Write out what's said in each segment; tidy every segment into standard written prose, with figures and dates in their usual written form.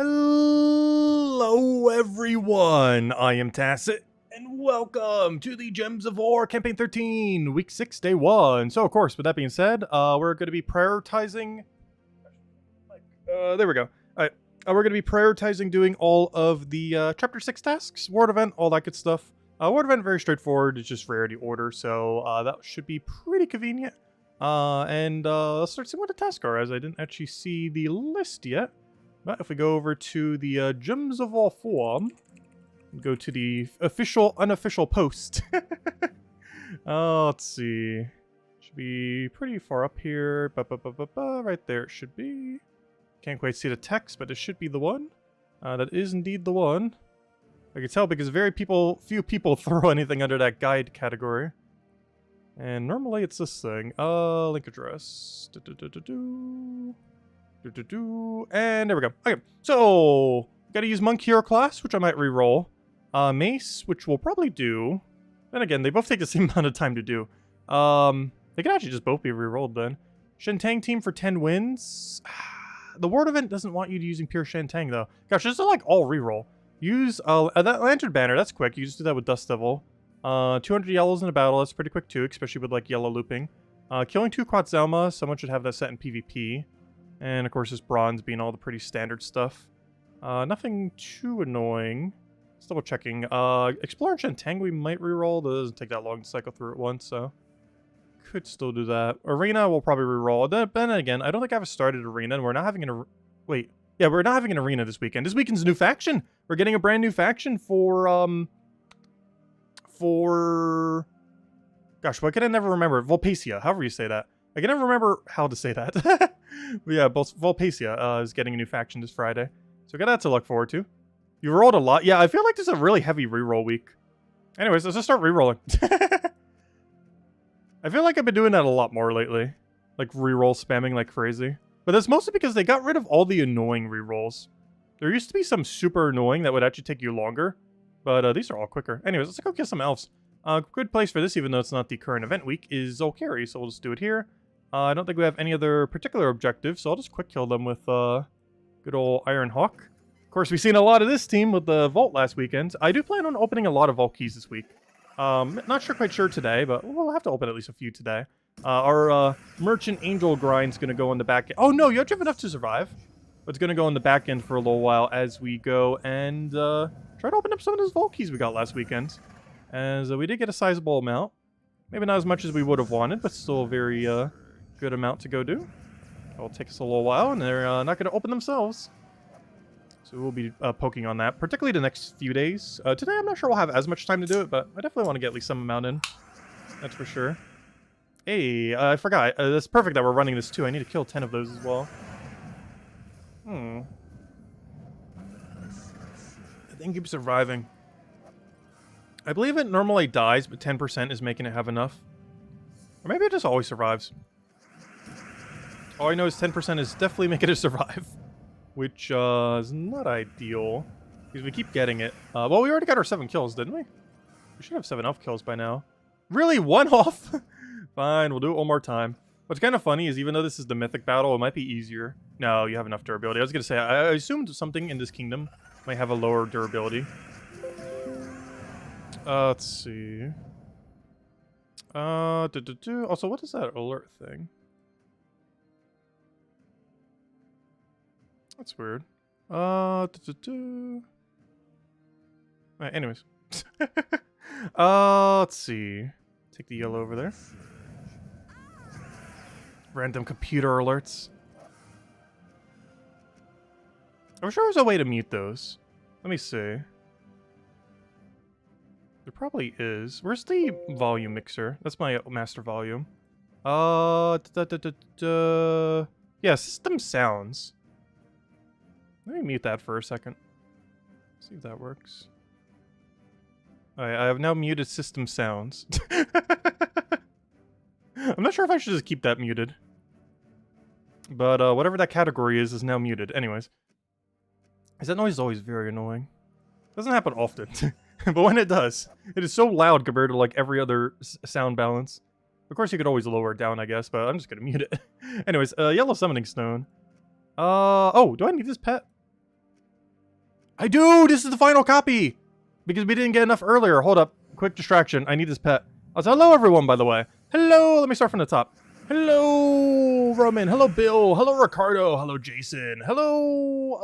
Hello everyone, I am Tacit, and welcome to the Gems of War Campaign 13, Week 6, Day 1. So of course, with that being said, we're going to be prioritizing... there we go. Alright, we're going to be prioritizing doing all of the Chapter 6 tasks, Ward Event, all that good stuff. Ward Event, very straightforward, it's just rarity order, so that should be pretty convenient. Let's start seeing what the tasks are, as I didn't actually see the list yet. But if we go over to the Gems of War forum, go to the official, unofficial post. Let's see. Should be pretty far up here. Right there it should be. Can't quite see the text, but it should be the one. That is indeed the one. I can tell because few people throw anything under that guide category. And normally it's this thing. Link address. And there we go. Okay, so gotta use Monk Hero class, which I might reroll. Mace, which we'll probably do. Then again, they both take the same amount of time to do. They could actually just both be rerolled then. Shentang team for 10 wins. The Ward Event doesn't want you to using pure Shentang though. Gosh, this is like all reroll. Use that Lantern Banner, that's quick. You just do that with Dust Devil. 200 yellows in a battle, that's pretty quick too, especially with like yellow looping. Killing 2 Quatzelma, someone should have that set in PvP. And of course, this bronze being all the pretty standard stuff. Nothing too annoying. Just double checking. Explorer and Shentang we might reroll. That doesn't take that long to cycle through it once, so could still do that. Arena we'll probably reroll. Then again, I don't think I've started Arena, and we're not having an wait. Yeah, we're not having an Arena this weekend. This weekend's a new faction. We're getting a brand new faction for gosh, why can I never remember? Volpacia, however you say that. I can never remember how to say that. But yeah, Volpacia is getting a new faction this Friday. So we got that to look forward to. You rolled a lot. Yeah, I feel like this is a really heavy reroll week. Anyways, let's just start rerolling. I feel like I've been doing that a lot more lately. Like reroll spamming like crazy. But that's mostly because they got rid of all the annoying rerolls. There used to be some super annoying that would actually take you longer. But these are all quicker. Anyways, let's go kill some elves. Good place for this, even though it's not the current event week, is Zolkari. So we'll just do it here. I don't think we have any other particular objectives, so I'll just quick kill them with good old Iron Hawk. Of course, we've seen a lot of this team with the Vault last weekend. I do plan on opening a lot of Vault keys this week. Not quite sure today, but we'll have to open at least a few today. Our Merchant Angel grind's going to go on the back end. Oh no, you actually have enough to survive. But it's going to go on the back end for a little while as we go and try to open up some of those Vault keys we got last weekend. As we did get a sizable amount. Maybe not as much as we would have wanted, but still a very good amount to go do. It'll take us a little while, and they're not going to open themselves. So we'll be poking on that, particularly the next few days. Today, I'm not sure we'll have as much time to do it, but I definitely want to get at least some amount in. That's for sure. Hey, I forgot. That's perfect that we're running this too. I need to kill 10 of those as well. I think keep surviving. I believe it normally dies, but 10% is making it have enough. Or maybe it just always survives. All I know is 10% is definitely making it survive. Which is not ideal. Because we keep getting it. Well, we already got our 7 kills, didn't we? We should have 7 elf kills by now. Really? 1 off? Fine, we'll do it one more time. What's kind of funny is even though this is the mythic battle, it might be easier. No, you have enough durability. I was going to say, I assumed something in this kingdom might have a lower durability. Let's see. Also, what is that alert thing? That's weird. Anyways. Let's see. Take the yellow over there. Random computer alerts. I'm sure there's a way to mute those. Let me see. There probably is. Where's the volume mixer? That's my master volume. Yeah, system sounds. Let me mute that for a second. See if that works. Alright, I have now muted system sounds. I'm not sure if I should just keep that muted. But whatever that category is now muted. Anyways. That noise is always very annoying. Doesn't happen often. But when it does, it is so loud compared to like every other sound balance. Of course, you could always lower it down, I guess, but I'm just gonna mute it. Anyways, yellow summoning stone. Oh, do I need this pet? I do! This is the final copy! Because we didn't get enough earlier. Hold up. Quick distraction. I need this pet. Oh, so hello, everyone, by the way. Hello! Let me start from the top. Hello, Roman. Hello, Bill. Hello, Ricardo. Hello, Jason. Hello,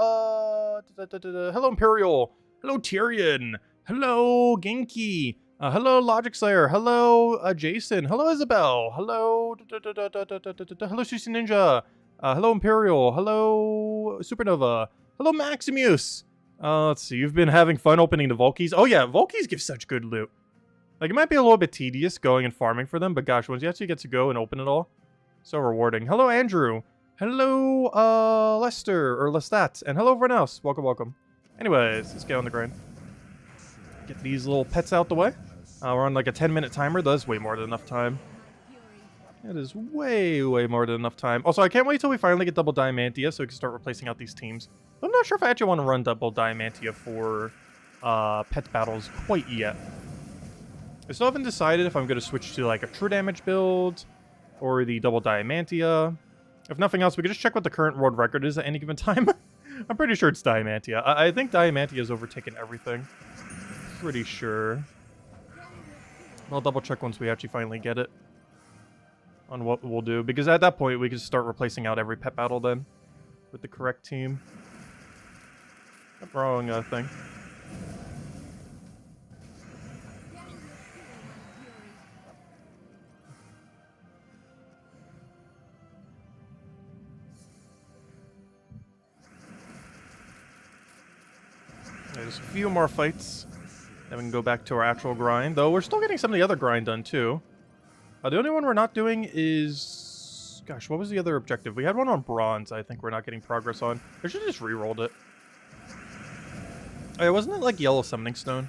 hello, Imperial. Hello, Tyrion. Hello, Genki. Hello, Logic Slayer. Hello, Jason. Hello, Isabel. Hello, hello, Sushi Ninja. Hello, Imperial. Hello, Supernova. Hello, Maximus. Let's see. You've been having fun opening the Volkies. Oh, yeah. Volkies give such good loot. Like, it might be a little bit tedious going and farming for them, but gosh, once you actually get to go and open it all, so rewarding. Hello, Andrew. Hello, Lester, or Lestat. And hello, everyone else. Welcome, welcome. Anyways, let's get on the grind. Get these little pets out the way. We're on like a 10-minute timer. That's way more than enough time. It is way, way more than enough time. Also, I can't wait till we finally get double Diamantia so we can start replacing out these teams. I'm not sure if I actually want to run double Diamantia for pet battles quite yet. I still haven't decided if I'm going to switch to like a true damage build or the double Diamantia. If nothing else, we can just check what the current world record is at any given time. I'm pretty sure it's Diamantia. I think Diamantia has overtaken everything. Pretty sure. I'll double check once we actually finally get it on what we'll do. Because at that point, we can start replacing out every pet battle then with the correct team. Wrong thing. There's a few more fights. Then we can go back to our actual grind. Though we're still getting some of the other grind done too. The only one we're not doing is... Gosh, what was the other objective? We had one on bronze, I think we're not getting progress on. I should have just re-rolled it. Oh yeah, wasn't it like yellow summoning stone?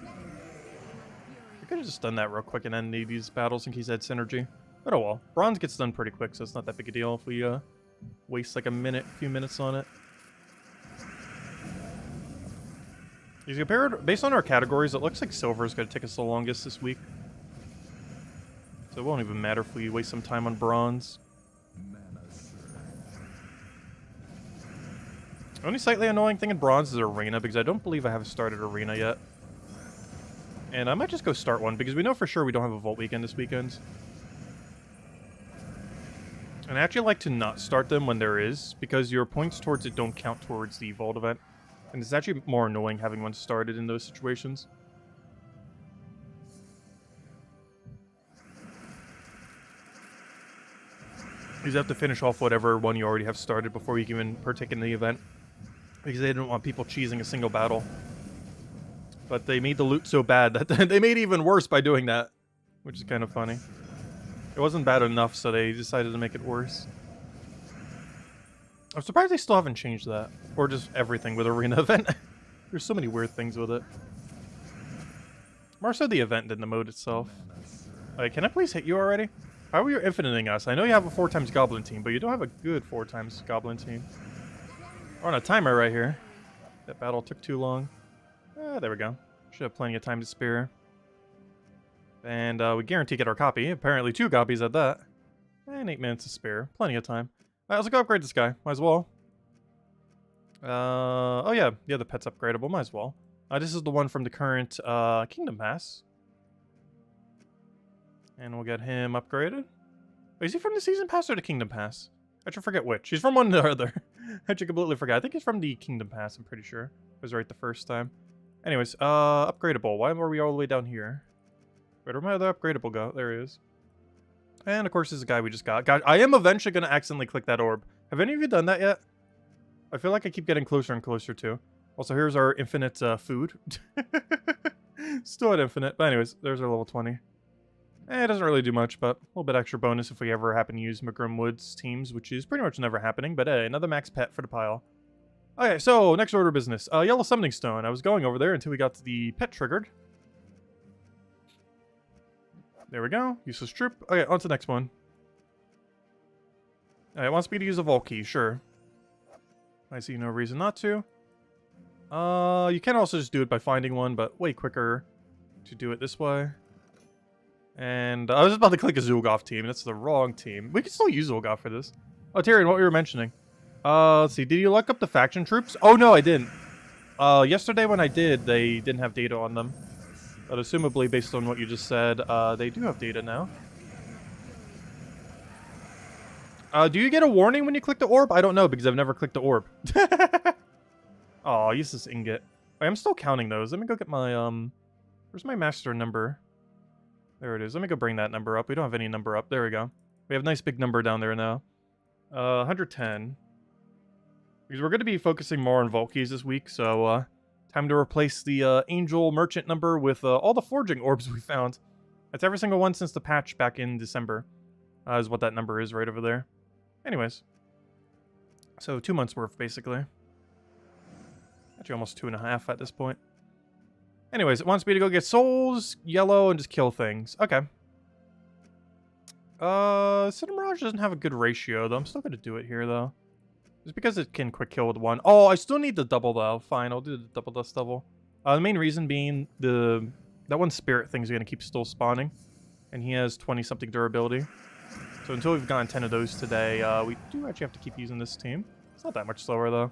I could have just done that real quick and end these battles in case I had synergy. But oh well. Bronze gets done pretty quick, so it's not that big a deal if we waste like a few minutes on it. Based on our categories, it looks like silver is going to take us the longest this week. So it won't even matter if we waste some time on bronze. The only slightly annoying thing in bronze is arena, because I don't believe I have started arena yet. And I might just go start one, because we know for sure we don't have a Vault weekend this weekend. And I actually like to not start them when there is, because your points towards it don't count towards the Vault event. And it's actually more annoying having one started in those situations. You have to finish off whatever one you already have started before you can even partake in the event. Because they didn't want people cheesing a single battle. But they made the loot so bad that they made it even worse by doing that. Which is kind of funny. It wasn't bad enough, so they decided to make it worse. I'm surprised they still haven't changed that. Or just everything with Arena event. There's so many weird things with it. More so the event than the mode itself. Like, can I please hit you already? How are you infiniting us? I know you have a 4x Goblin team, but you don't have a good 4x Goblin team. We're on a timer right here. That battle took too long. There we go. Should have plenty of time to spare. And we guarantee get our copy. Apparently 2 copies at that. And 8 minutes to spare. Plenty of time. Alright, let's go upgrade this guy. Might as well. Oh yeah, the pet's upgradable. Might as well. This is the one from the current Kingdom Pass. And we'll get him upgraded. Wait, is he from the Season Pass or the Kingdom Pass? I should forget which. He's from one or the other. I should completely forget. I think he's from the Kingdom Pass, I'm pretty sure. I was right the first time. Anyways, upgradable. Why were we all the way down here? Wait, where'd my other upgradable go? There he is. And of course, this is a guy we just got. God, I am eventually going to accidentally click that orb. Have any of you done that yet? I feel like I keep getting closer and closer to. Also, here's our infinite food. Still at infinite. But anyways, there's our level 20. It doesn't really do much, but a little bit extra bonus if we ever happen to use McGrim Woods teams, which is pretty much never happening. But hey, another max pet for the pile. Okay, so next order of business. Yellow Summoning Stone. I was going over there until we got to the pet triggered. There we go. Useless troop. Okay, on to the next one. It wants me to use a Vault key, sure. I see no reason not to. You can also just do it by finding one, but way quicker to do it this way. And I was about to click a Zul'Goth team. That's the wrong team. We can still use Zul'Goth for this. Oh, Tyrion, what we were mentioning. Let's see. Did you look up the faction troops? Oh, no, I didn't. Yesterday when I did, they didn't have data on them. But assumably, based on what you just said, they do have data now. Do you get a warning when you click the orb? I don't know, because I've never clicked the orb. Oh, useless ingot. Wait, I'm still counting those. Let me go get my, where's my master number? There it is. Let me go bring that number up. We don't have any number up. There we go. We have a nice big number down there now. 110. Because we're going to be focusing more on Vault Keys this week, so, time to replace the, Angel Merchant number with, all the forging orbs we found. That's every single one since the patch back in December, is what that number is right over there. Anyways. So, 2 months worth, basically. Actually, almost 2.5 at this point. Anyways, it wants me to go get souls, yellow, and just kill things. Okay. Cinema Mirage doesn't have a good ratio, though. I'm still going to do it here, though. Just because it can quick kill with one. Oh, I still need the double, though. Fine, I'll do the double dust devil. The main reason being that one spirit thing's going to keep still spawning. And he has 20-something durability. So until we've gotten 10 of those today, we do actually have to keep using this team. It's not that much slower, though.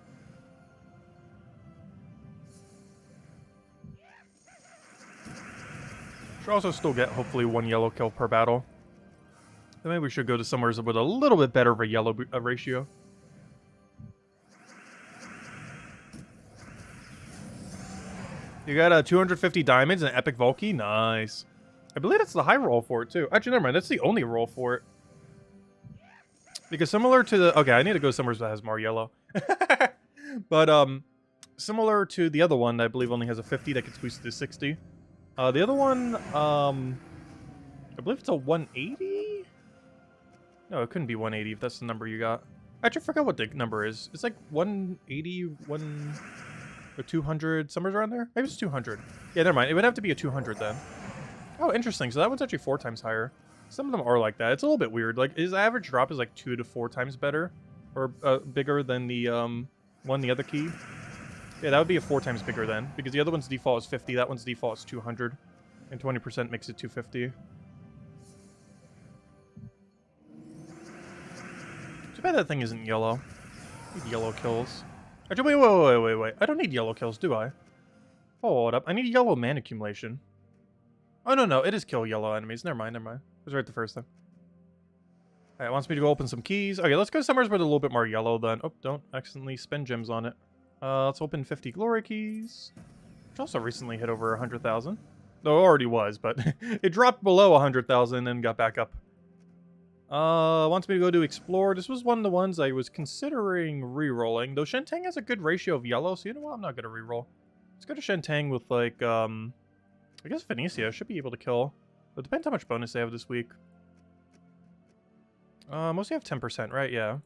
Should also still get, hopefully, 1 yellow kill per battle. Then maybe we should go to somewhere with a little bit better of a yellow ratio. You got 250 diamonds and epic Vault Key? Nice. I believe that's the high roll for it, too. Actually, never mind. That's the only roll for it. Because similar to the... Okay, I need to go somewhere that has more yellow. But, similar to the other one, I believe only has a 50 that gets boosted to 60. The other one, I believe it's a 180? No, it couldn't be 180 if that's the number you got. I actually forgot what the number is. It's like 180, or 200, somewhere around there? Maybe it's 200. Yeah, never mind. It would have to be a 200 then. Oh, interesting. So that one's actually 4 times higher. Some of them are like that. It's a little bit weird. Like, his average drop is like 2 to 4 times better. Or bigger than the the other key. Yeah, that would be a 4 times bigger then. Because the other one's default is 50. That one's default is 200. And 20% makes it 250. Too bad that thing isn't yellow. I need yellow kills. Actually, wait. I don't need yellow kills, do I? Hold up. I need yellow mana accumulation. Oh, no. It is kill yellow enemies. Never mind. I was right the first time. Alright, it wants me to go open some keys. Okay, let's go somewhere with a little bit more yellow then. Oh, don't accidentally spend gems on it. Let's open 50 glory keys. Which also recently hit over 100,000. Though it already was, but it dropped below 100,000 and got back up. Wants me to go to explore. This was one of the ones I was considering re-rolling. Though Shentang has a good ratio of yellow, so you know what? I'm not going to re-roll. Let's go to Shentang with, like, I guess Phoenicia should be able to kill. But it depends how much bonus they have this week. Mostly have 10%, right? Yeah.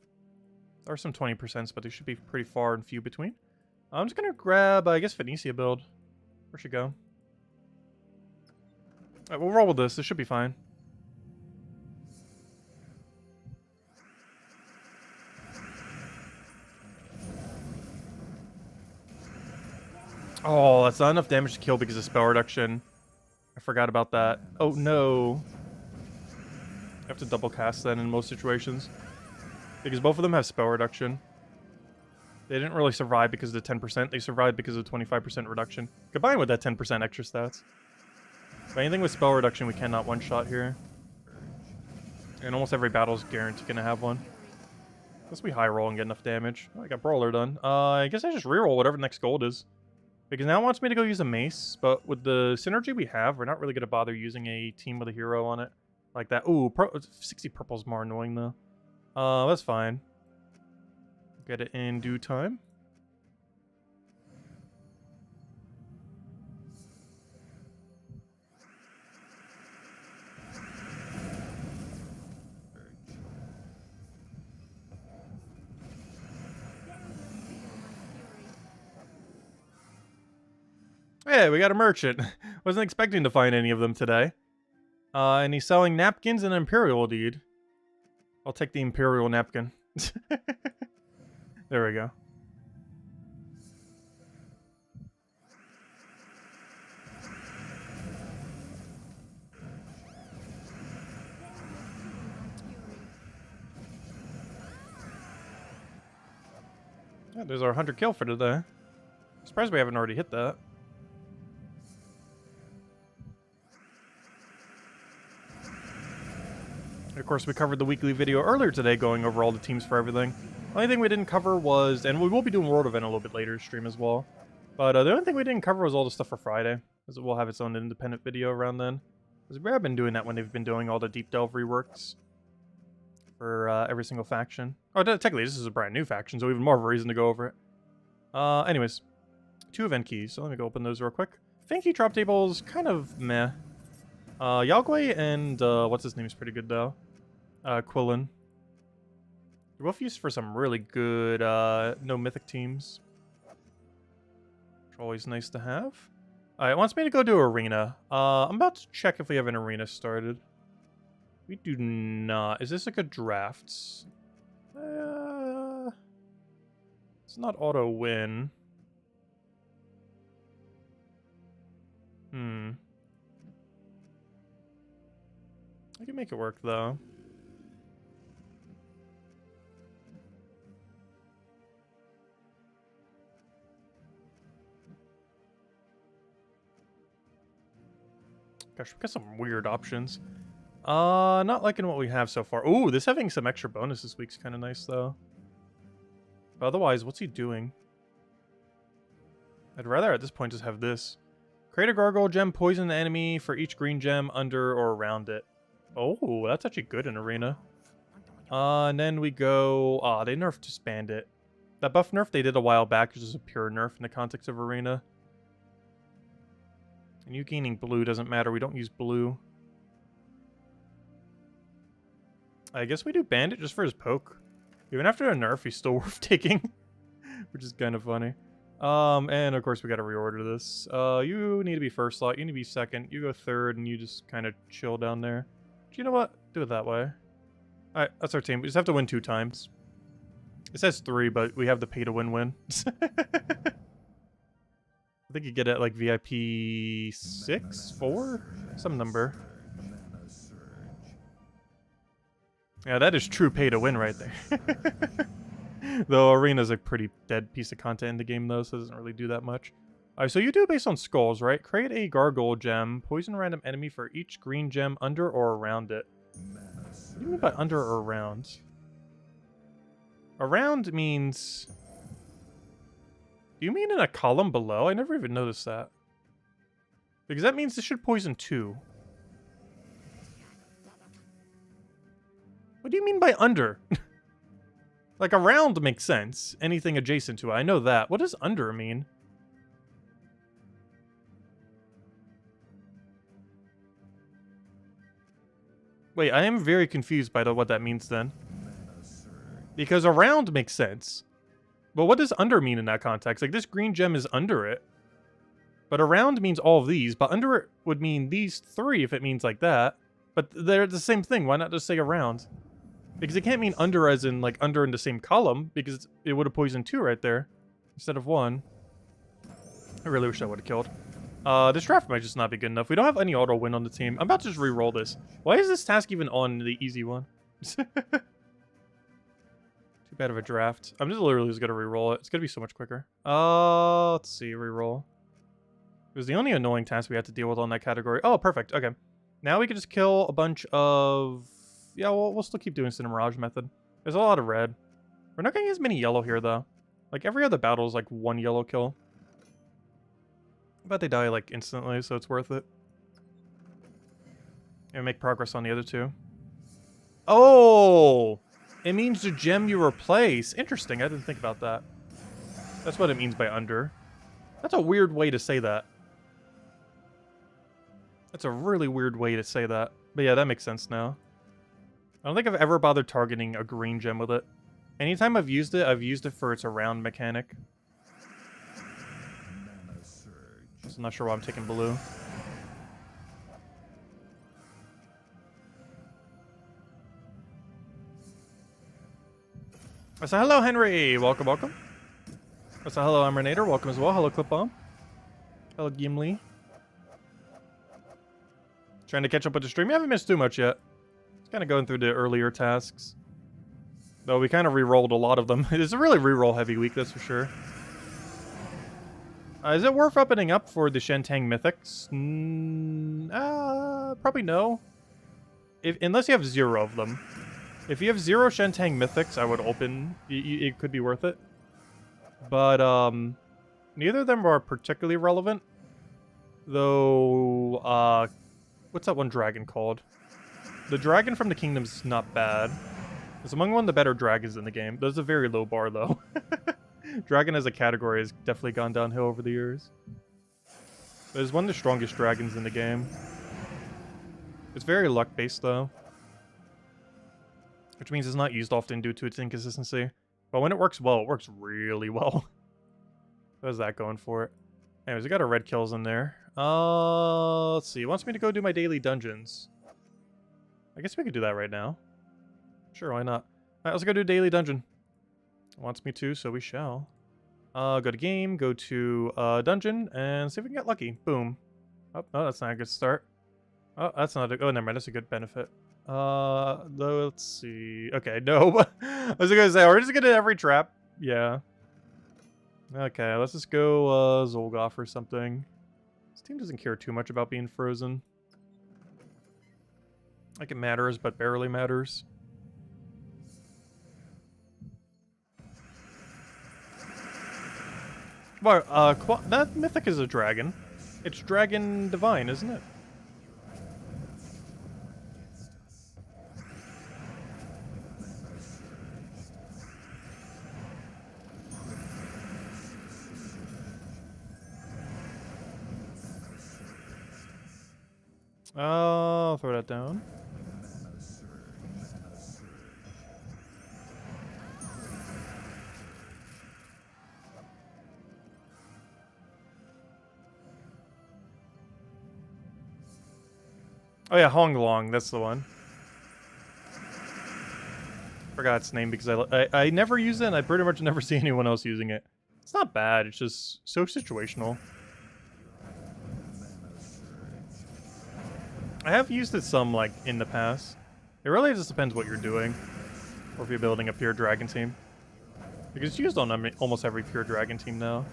There are some 20%, but they should be pretty far and few between. I'm just going to grab, I guess, Phoenicia build. Where should go? Alright, we'll roll with this. This should be fine. Oh, that's not enough damage to kill because of spell reduction. I forgot about that. Oh, no. I have to double cast then in most situations. Because both of them have spell reduction. They didn't really survive because of the 10%. They survived because of the 25% reduction. Combined with that 10% extra stats. But anything with spell reduction, we cannot one-shot here. And almost every battle is guaranteed going to have one. Unless we high roll and get enough damage. Oh, I got Brawler done. I guess I just reroll whatever next gold is. Because now it wants me to go use a mace, but with the synergy we have, we're not really going to bother using a team with a hero on it. Like that. Ooh, 60 purple's more annoying though. That's fine. Get it in due time. Hey, we got a merchant. Wasn't expecting to find any of them today. And he's selling napkins and Imperial Deed. I'll take the Imperial napkin. There we go. Yeah, there's our 100 kill for today. Surprised we haven't already hit that. Of course, we covered the weekly video earlier today going over all the teams for everything. The only thing we didn't cover was, and we will be doing World Event a little bit later stream as well, but the only thing we didn't cover was all the stuff for Friday, because it will have its own independent video around then. Because we have been doing that when they've been doing all the Deep Delve reworks for every single faction. Oh, technically, this is a brand new faction, so even more of a reason to go over it. Anyways, 2 event keys, so let me go open those real quick. Fan key drop table's kind of meh. Yagway and, what's his name is pretty good though. Quillen. They're both used for some really good, no mythic teams. Which are always nice to have. It wants me to go to arena. I'm about to check if we have an arena started. We do not. Is this like a draft? It's not auto win. I can make it work though. Gosh, we got some weird options. Not liking what we have so far. Ooh, this having some extra bonus this week's kind of nice though. But otherwise, what's he doing? I'd rather at this point just have this. Create a gargoyle gem, poison the enemy for each green gem under or around it. Oh, that's actually good in arena. And then we go... they nerfed just bandit. That buff nerf they did a while back is just a pure nerf in the context of arena. And you gaining blue doesn't matter. We don't use blue. I guess we do bandit just for his poke. Even after a nerf, he's still worth taking. Which is kind of funny. And of course we gotta reorder this. You need to be first slot, you need to be second, you go third, and you just kind of chill down there. Do you know what? Do it that way. Alright, that's our team. We just have to win 2 times. It says 3, but we have the pay to win-win. I think you get it like VIP 6? 4? Some number. Yeah, that is true pay to win right there. Though arena's a pretty dead piece of content in the game though, so it doesn't really do that much. Alright, so you do it based on skulls, right? Create a gargoyle gem, poison a random enemy for each green gem under or around it. What do you mean by under or around? Around means... Do you mean in a column below? I never even noticed that. Because that means this should poison 2. What do you mean by under? Like, around makes sense. Anything adjacent to it. I know that. What does under mean? Wait, I am very confused by what that means then. Because around makes sense. But what does under mean in that context? Like, this green gem is under it. But around means all of these. But under it would mean these 3 if it means like that. But they're the same thing. Why not just say around? Because it can't mean under as in, like, under in the same column. Because it would have poisoned 2 right there. Instead of 1. I really wish I would have killed. This draft might just not be good enough. We don't have any auto win on the team. I'm about to just re-roll this. Why is this task even on the easy one? Too bad of a draft. I'm just literally just gonna re-roll it. It's gonna be so much quicker. Let's see, re-roll. It was the only annoying task we had to deal with on that category. Oh, perfect. Okay. Now we can just kill a bunch of... Yeah, we'll still keep doing Cinemirage method. There's a lot of red. We're not getting as many yellow here, though. Like, every other battle is like 1 yellow kill. But they die, like, instantly, so it's worth it. And make progress on the other 2. Oh! It means the gem you replace. Interesting, I didn't think about that. That's what it means by under. That's a weird way to say that. That's a really weird way to say that. But yeah, that makes sense now. I don't think I've ever bothered targeting a green gem with it. Anytime I've used it for its around mechanic. So I'm not sure why I'm taking blue. I said hello, Henry. Welcome, welcome. I said hello, Emrenator. Welcome as well. Hello, Clipbomb. Hello, Gimli. Trying to catch up with the stream. You haven't missed too much yet. Just kind of going through the earlier tasks. Though we kind of re-rolled a lot of them. It's a really re-roll heavy week, that's for sure. Is it worth opening up for the Shentang Mythics? Probably no. Unless you have 0 of them. If you have 0 Shentang Mythics, I would open. It could be worth it. But, neither of them are particularly relevant. Though, what's that one dragon called? The dragon from the kingdom's not bad. It's among one of the better dragons in the game. There's a very low bar, though. Dragon as a category has definitely gone downhill over the years. But it's one of the strongest dragons in the game. It's very luck-based, though. Which means it's not used often due to its inconsistency. But when it works well, it works really well. How's that going for it? Anyways, we got our red kills in there. Let's see. It wants me to go do my daily dungeons. I guess we could do that right now. Sure, why not? Alright, let's go do daily dungeon. It wants me to, so we shall. Go to game, go to dungeon, and see if we can get lucky. Boom. Oh, no, that's not a good start. Oh, that's not a... Oh, never mind. That's a good benefit. Let's see. Okay, no. I was gonna say, we're just gonna hit every trap. Yeah. Okay, let's just go Zolgoth or something. This team doesn't care too much about being frozen. Like it matters, but barely matters. Well, that Mythic is a dragon. It's Dragon Divine, isn't it? I'll throw that down. Oh yeah, Honglong, that's the one. Forgot its name because I never use it and I pretty much never see anyone else using it. It's not bad, it's just so situational. I have used it some, like, in the past. It really just depends what you're doing. Or if you're building a pure dragon team. Because it's used on almost every pure dragon team now.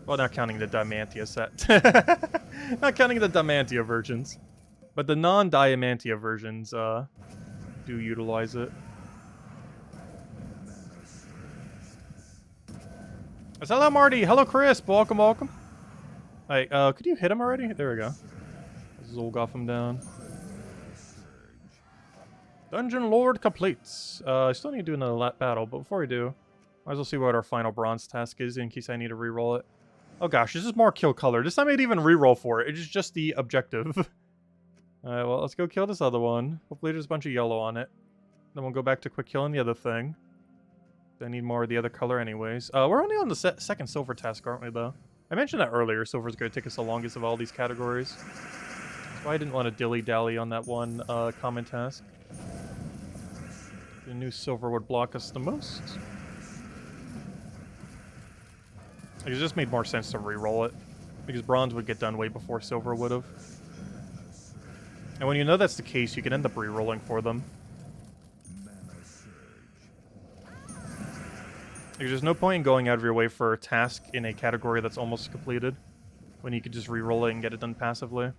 Well, not counting the Diamantia set. Not counting the Diamantia versions. But the non-Diamantia versions, do utilize it. Hello, Marty! Hello, Chris! Welcome, welcome. Hey, could you hit him already? There we go. Zolgoth him down. Dungeon Lord completes. I still need to do another battle, but before we do, might as well see what our final bronze task is in case I need to reroll it. Oh gosh, this is more kill color. This time I didn't even reroll for it. It's just the objective. Alright, well, let's go kill this other one. Hopefully there's a bunch of yellow on it. Then we'll go back to quick killing the other thing. I need more of the other color anyways. We're only on the second silver task, aren't we, though? I mentioned that earlier. Silver's going to take us the longest of all these categories. That's why I didn't want to dilly-dally on that one common task. The new silver would block us the most. It just made more sense to re-roll it. Because bronze would get done way before silver would have. And when you know that's the case, you can end up re-rolling for them. There's no point in going out of your way for a task in a category that's almost completed. When you could just re-roll it and get it done passively.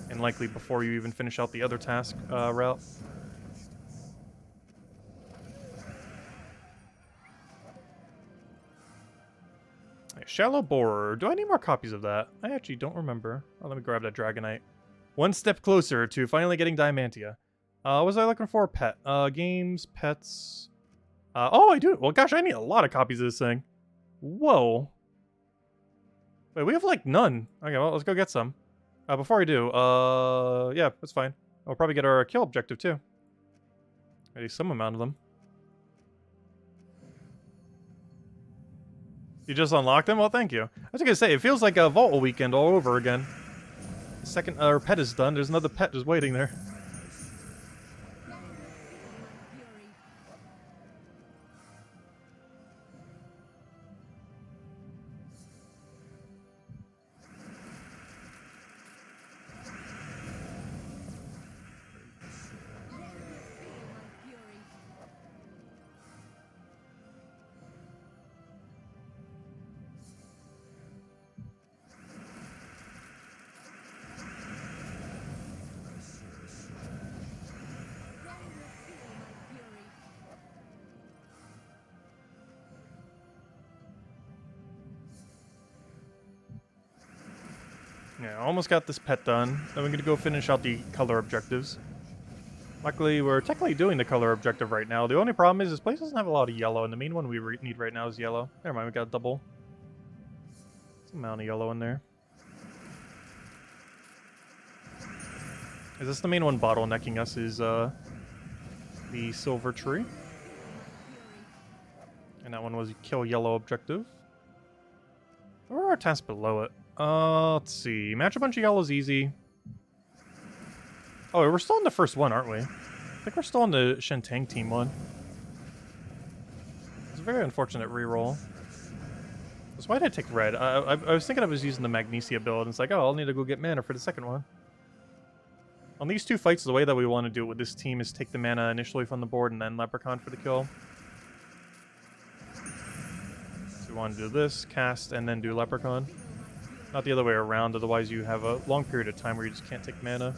And likely before you even finish out the other task route. Shallow Borer. Do I need more copies of that? I actually don't remember. Oh, let me grab that Dragonite. One step closer to finally getting Diamantia. What was I looking for? Pet. Games, pets. Oh, I do. Well, gosh, I need a lot of copies of this thing. Whoa. Wait, we have, like, none. Okay, well, let's go get some. Before I do, yeah, that's fine. We'll probably get our kill objective, too. Maybe some amount of them. You just unlocked them? Well, thank you. I was gonna say, it feels like a Vault weekend all over again. The second our pet is done, there's another pet just waiting there. Yeah, almost got this pet done. Then we're gonna go finish out the color objectives. Luckily, we're technically doing the color objective right now. The only problem is this place doesn't have a lot of yellow, and the main one we need right now is yellow. Never mind, we got a double. Some amount of yellow in there. Is this the main one bottlenecking us is the silver tree? And that one was kill yellow objective. Where are our tasks below it? Let's see. Match a bunch of yellows easy. Oh, we're still in the first one, aren't we? I think we're still on the Shentang team one. It's a very unfortunate reroll. So why did I take red? I was thinking I was using the Magnesia build, and it's like, oh, I'll need to go get mana for the second one. On these two fights, the way that we want to do it with this team is take the mana initially from the board and then Leprechaun for the kill. So we want to do this, cast, and then do Leprechaun. Not the other way around, otherwise you have a long period of time where you just can't take mana.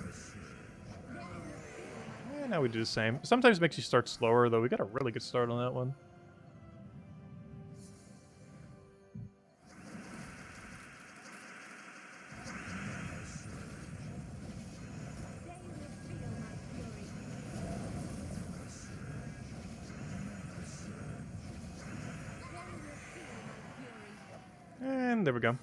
And now we do the same. Sometimes it makes you start slower, though we got a really good start on that one. And there we go. How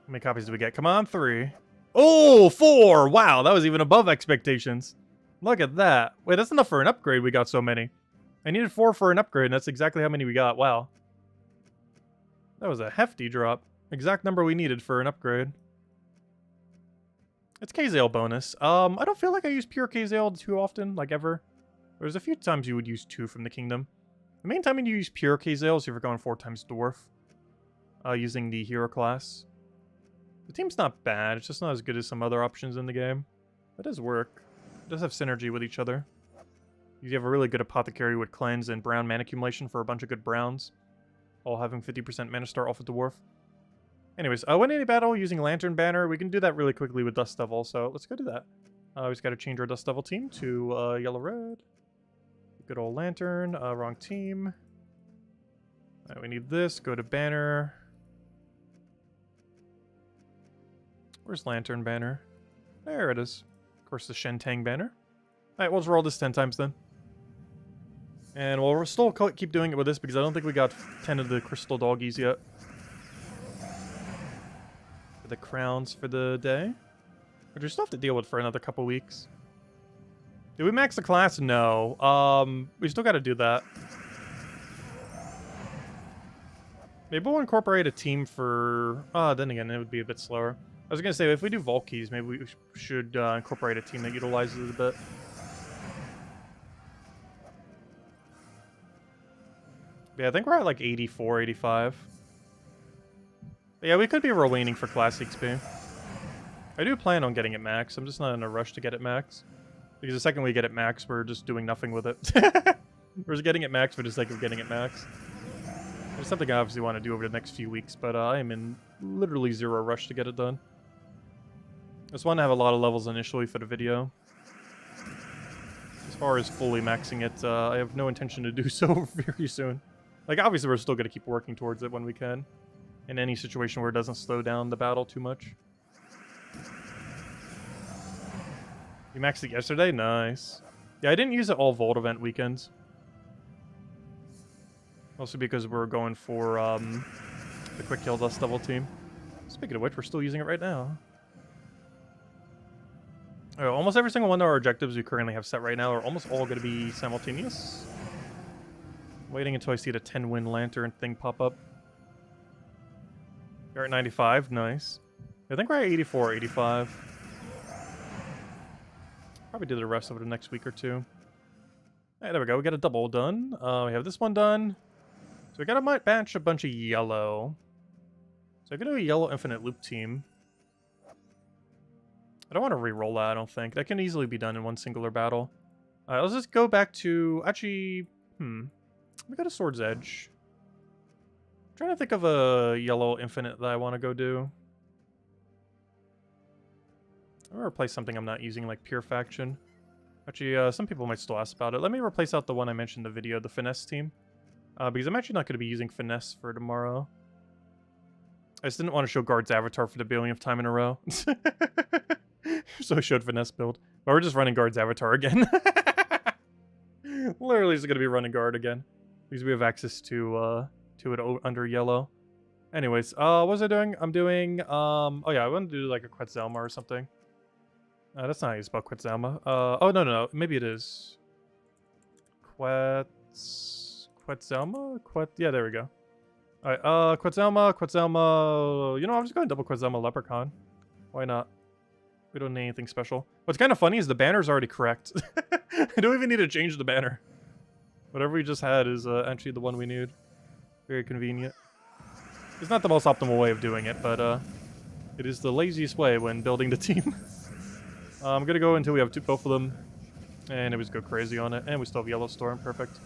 many copies do we get? Come on, 3. Oh, 4! Wow, that was even above expectations. Look at that. Wait, that's enough for an upgrade. We got so many. I needed 4 for an upgrade, and that's exactly how many we got. Wow. That was a hefty drop. Exact number we needed for an upgrade. It's Kazale bonus. I don't feel like I use pure Kazale too often, like ever. There's a few times you would use 2 from the kingdom. The main time when you use pure Kazale is if you're going 4 times Dwarf. Using the hero class. The team's not bad, it's just not as good as some other options in the game. It does work. It does have synergy with each other. You have a really good apothecary with cleanse and brown mana accumulation for a bunch of good browns. All having 50% mana star off of Dwarf. Anyways, win any battle using Lantern Banner. We can do that really quickly with Dust Devil, so let's go do that. We just gotta change our Dust Devil team to yellow-red. Good old Lantern, wrong team. Alright, we need this, go to Banner. Where's Lantern Banner? There it is. Of course, the Shentang Banner. Alright, we'll just roll this 10 times then. And we'll still keep doing it with this because I don't think we got 10 of the crystal doggies yet. For the crowns for the day. Which we still have to deal with for another couple weeks. Did we max the class? No. We still gotta do that. Maybe we'll incorporate a team for... then again, it would be a bit slower. I was gonna say, if we do Volkeys, maybe we should incorporate a team that utilizes it a bit. Yeah, I think we're at like 84, 85. But yeah, we could be remaining for Class XP. I do plan on getting it max. I'm just not in a rush to get it max. Because the second we get it max, we're just doing nothing with it. We're just getting it max for the sake of getting it max. There's something I obviously want to do over the next few weeks, but I am in literally zero rush to get it done. I just want to have a lot of levels initially for the video. As far as fully maxing it, I have no intention to do so very soon. Like, obviously we're still going to keep working towards it when we can. In any situation where it doesn't slow down the battle too much. You maxed it yesterday? Nice. Yeah, I didn't use it all Vault event weekends. Mostly because we're going for the quick kill Dust Devil team. Speaking of which, we're still using it right now. Almost every single one of our objectives we currently have set right now are almost all going to be simultaneous. Waiting until I see the 10-win Lantern thing pop up. You're at 95, nice. I think we're at 84, 85. Probably do the rest over the next week or two. Hey, there we go, we got a double done. We have this one done. So we got to match a bunch of yellow. So I can do a yellow infinite loop team. I don't want to re-roll that, I don't think. That can easily be done in one singular battle. Let's just go back to... Actually, we got a Sword's Edge. I'm trying to think of a yellow infinite that I want to go do. I'm going to replace something I'm not using, like Pure Faction. Actually, some people might still ask about it. Let me replace out the one I mentioned in the video, the Finesse team. Because I'm actually not going to be using Finesse for tomorrow. I just didn't want to show Guard's avatar for the billionth time in a row. So I showed Finesse build. But we're just running Guard's avatar again. Literally just going to be running Guard again. Because we have access to it under yellow. Anyways, what was I doing? I'm doing, oh yeah, I want to do like a Quetzalma or something. That's not how you spell Quetzalma. Oh, no. Maybe it is. Quetzalma? Yeah, there we go. Alright, Quetzalma. You know, I'm just going to double Quetzalma Leprechaun. Why not? We don't need anything special. What's kind of funny is the banner's already correct. I don't even need to change the banner. Whatever we just had is actually the one we need. Very convenient. It's not the most optimal way of doing it, but it is the laziest way when building the team. I'm gonna go until we have both of them, and it was go crazy on it, and we still have Yellow Storm. Perfect.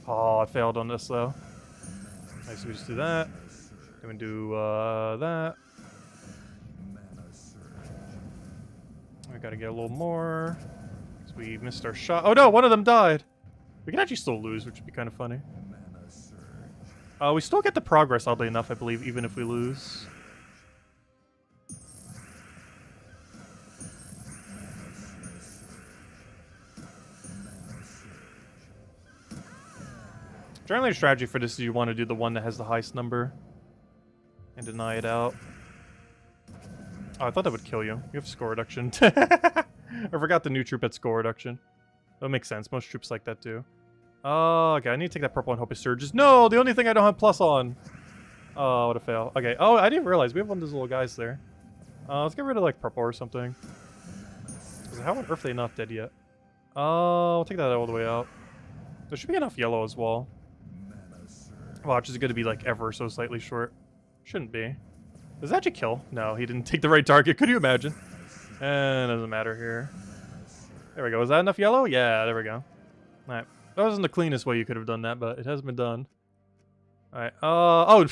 Oh, I failed on this though. Nice, we just do that. Then we do that. We gotta get a little more. So we missed our shot. Oh no, one of them died. We can actually still lose, which would be kind of funny. We still get the progress, oddly enough, I believe, even if we lose. Generally, the strategy for this is you want to do the one that has the highest number and deny it out. Oh, I thought that would kill you. You have score reduction. I forgot the new troop had score reduction. That makes sense. Most troops like that too. Oh, okay. I need to take that purple and hope it surges. No, the only thing I don't have plus on. Oh, what a fail. Okay. Oh, I didn't realize we have one of those little guys there. Let's get rid of like purple or something. How on earth are they not dead yet? I'll take that all the way out. There should be enough yellow as well. Watch is going to be like ever so slightly short. Shouldn't be. Does that actually kill? No, he didn't take the right target. Could you imagine? And it doesn't matter here. There we go. Is that enough yellow? Yeah, there we go. Alright. That wasn't the cleanest way you could have done that, but it has been done. Alright. Oh,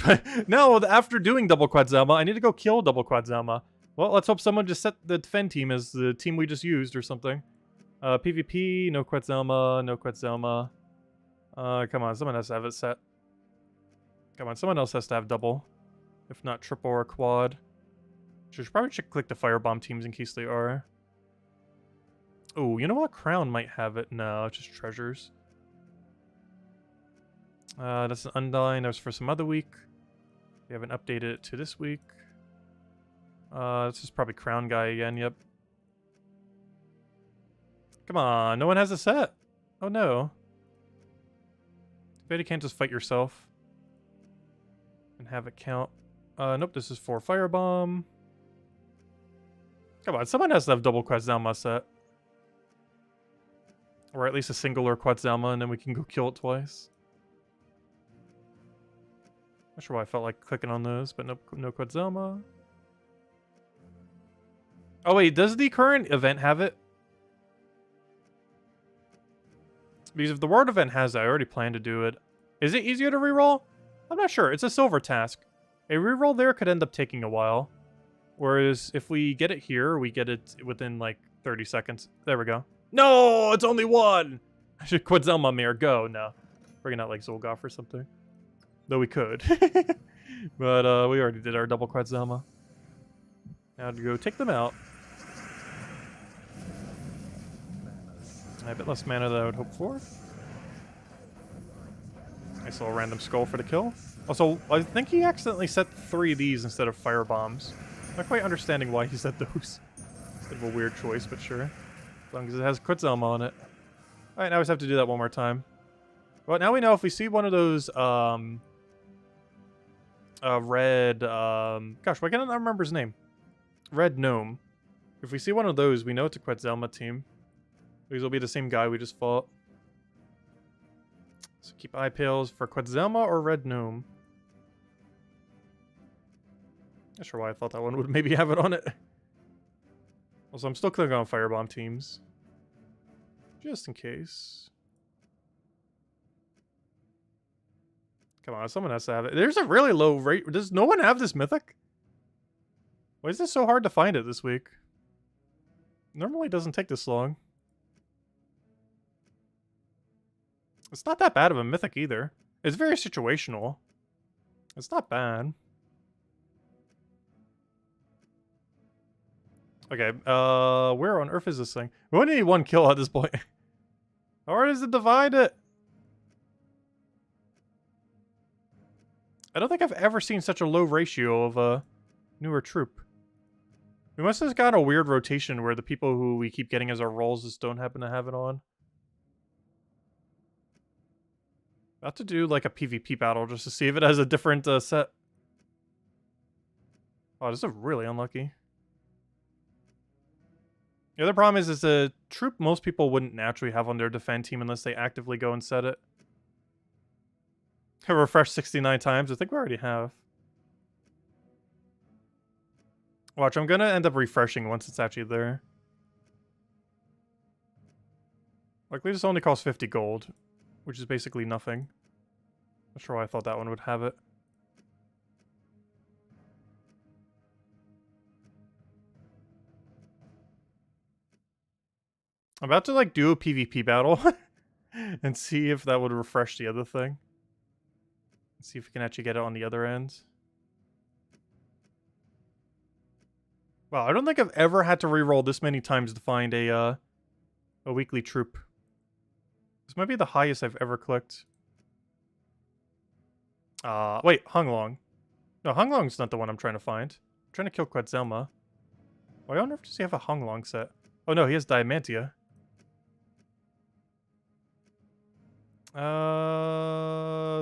no, after doing double Quetzalma, I need to go kill double Quetzalma. Well, let's hope someone just set the defend team as the team we just used or something. PvP, no Quetzalma, no Quetzalma. Come on, someone has to have it set. Come on, someone else has to have double. If not triple or quad. Should probably click the firebomb teams in case they are. Oh, you know what? Crown might have it. No, it's just treasures. That's an Undying. That was for some other week. We haven't updated it to this week. This is probably Crown guy again. Yep. Come on, no one has a set. Oh no. Bet you can't just fight yourself and have it count. Nope, this is for Firebomb. Come on, someone has to have double Quetzalma set. Or at least a singular Quetzalma, and then we can go kill it twice. Not sure why I felt like clicking on those, but no Quetzalma. Oh wait, does the current event have it? Because if the World event has it, I already planned to do it. Is it easier to reroll? I'm not sure. It's a silver task. A reroll there could end up taking a while. Whereas if we get it here, we get it within like 30 seconds. There we go. No, it's only one! I should Quetzalma Mare go. No. Bringing out like Zolgoth or something. Though we could. But we already did our double Quetzalma. Now to go take them out. A bit less mana than I would hope for. Nice little random skull for the kill. Also, I think he accidentally set 3 of these instead of fire bombs. Not quite understanding why he set those. Bit of a weird choice, but sure. As long as it has Quetzalma on it. Alright, now we just have to do that one more time. Well, now we know if we see one of those, red, gosh, why can't I not remember his name? Red Gnome. If we see one of those, we know it's a Quetzalma team. These will be the same guy we just fought. So keep eye peels for Quetzalma or Red Gnome. Not sure why I thought that one would maybe have it on it. Also, I'm still clicking on Firebomb teams. Just in case. Come on, someone has to have it. There's a really low rate. Does no one have this mythic? Why is this so hard to find it this week? Normally it doesn't take this long. It's not that bad of a mythic either. It's very situational. It's not bad. Okay, where on earth is this thing? We only need one kill at this point. How hard is it to divide it? I don't think I've ever seen such a low ratio of a newer troop. We must have got a weird rotation where the people who we keep getting as our roles just don't happen to have it on. About to do like a PvP battle just to see if it has a different set. Oh, this is really unlucky. The other problem is a troop most people wouldn't naturally have on their defend team unless they actively go and set it. I refreshed 69 times. I think we already have. Watch, I'm gonna end up refreshing once it's actually there. Luckily, this only costs 50 gold, which is basically nothing. Not sure why I thought that one would have it. I'm about to like do a PvP battle and see if that would refresh the other thing. See if we can actually get it on the other end. Wow, I don't think I've ever had to reroll this many times to find a weekly troop. This might be the highest I've ever clicked. Wait, Hunglong. No, Hunglong's not the one I'm trying to find. I'm trying to kill Quetzalma. Why on earth does he have a Hunglong set? Oh no, he has Diamantia.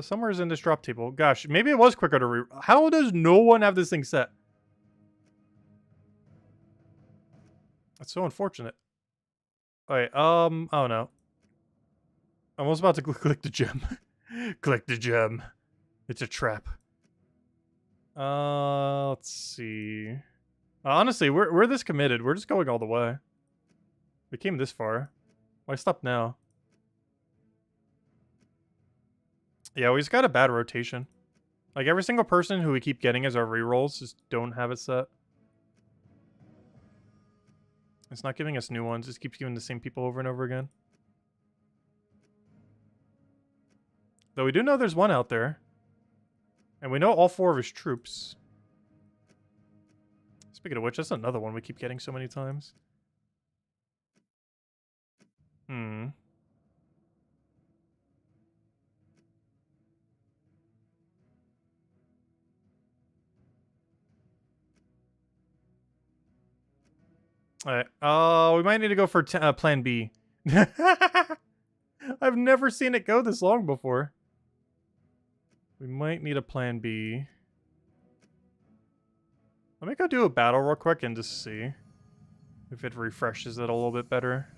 Somewhere's in this drop table. Gosh, maybe it was quicker to How does no one have this thing set? That's so unfortunate. Alright, oh no. I'm almost about to click the gem. Click the gem. It's a trap. Let's see. Honestly, we're this committed. We're just going all the way. We came this far. Why stop now? Yeah, we just got a bad rotation. Like, every single person who we keep getting as our rerolls just don't have it set. It's not giving us new ones. It just keeps giving the same people over and over again. Though we do know there's one out there. And we know all 4 of his troops. Speaking of which, that's another one we keep getting so many times. Alright, we might need to go for plan B. I've never seen it go this long before. We might need a plan B. Let me go do a battle real quick and just see if it refreshes it a little bit better.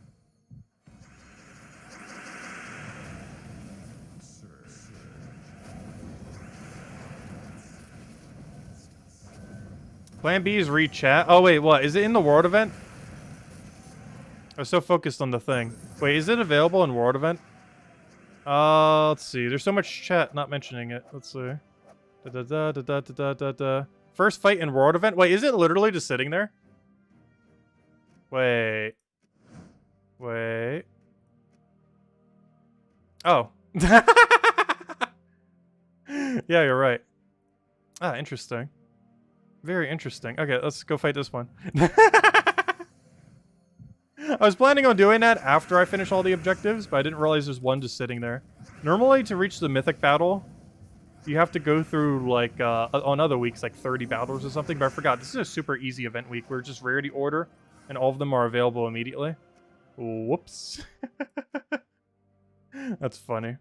Plan B is read chat. Oh wait, what? Is it in the world event? I was so focused on the thing. Wait, is it available in world event? Let's see. There's so much chat not mentioning it. Let's see. First fight in world event? Wait, is it literally just sitting there? Wait. Wait. Oh. Yeah, you're right. Ah, interesting. Very interesting. Okay, let's go fight this one. I was planning on doing that after I finish all the objectives, but I didn't realize there's one just sitting there. Normally, to reach the mythic battle, you have to go through, like, on other weeks, like 30 battles or something, but I forgot. This is a super easy event week. We're just rarity order, and all of them are available immediately. Whoops. That's funny.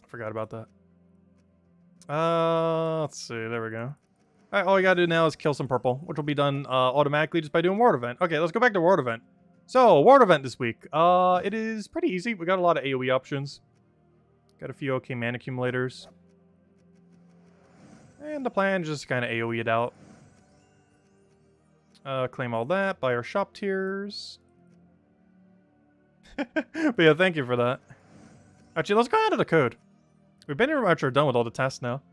Forgot about that. Let's see. There we go. Alright, all we gotta do now is kill some purple, which will be done automatically just by doing World Event. Okay, let's go back to World Event. So, World Event this week. It is pretty easy. We got a lot of AoE options. Got a few okay mana accumulators. And the plan is just kind of AoE it out. Claim all that, buy our shop tiers. But yeah, thank you for that. Actually, let's go out of the code. We've been pretty much done with all the tasks now.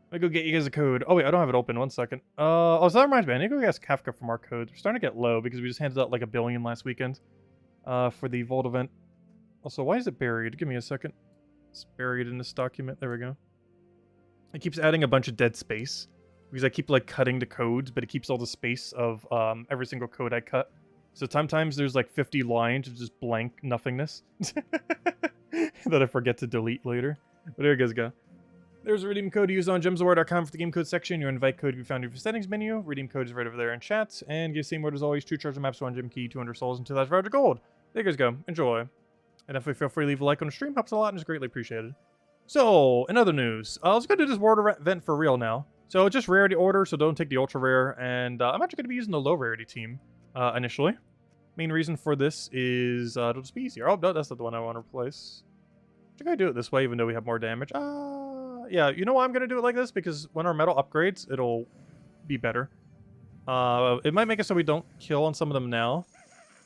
Let me go get you guys a code. Oh wait, I don't have it open. 1 second. Oh, so that reminds me. I need to go get Kafka from our codes. We're starting to get low because we just handed out like 1 billion last weekend. For the Vault event. Also, why is it buried? Give me a second. It's buried in this document. There we go. It keeps adding a bunch of dead space. because I keep like cutting the codes, but it keeps all the space of every single code I cut. So sometimes there's like 50 lines of just blank nothingness that I forget to delete later. But there you guys go. There's a redeem code to use on gemsawar.com for the game code section. Your invite code can be found in your settings menu. Redeem code is right over there in chat. And give same word as always, 2 treasure maps, 1 gem key, 200 souls, and 2,500 gold. There you guys go. Enjoy. And definitely feel free to leave a like on the stream. Helps a lot and is greatly appreciated. So, in other news, let's go do this world event for real now. So, it's just rarity order, so don't take the ultra rare. And I'm actually going to be using the low rarity team initially. Main reason for this is it'll just be easier. Oh, no, that's not the one I want to replace. I think I do it this way, even though we have more damage. Yeah, you know why I'm going to do it like this? Because when our metal upgrades, it'll be better. It might make it so we don't kill on some of them now.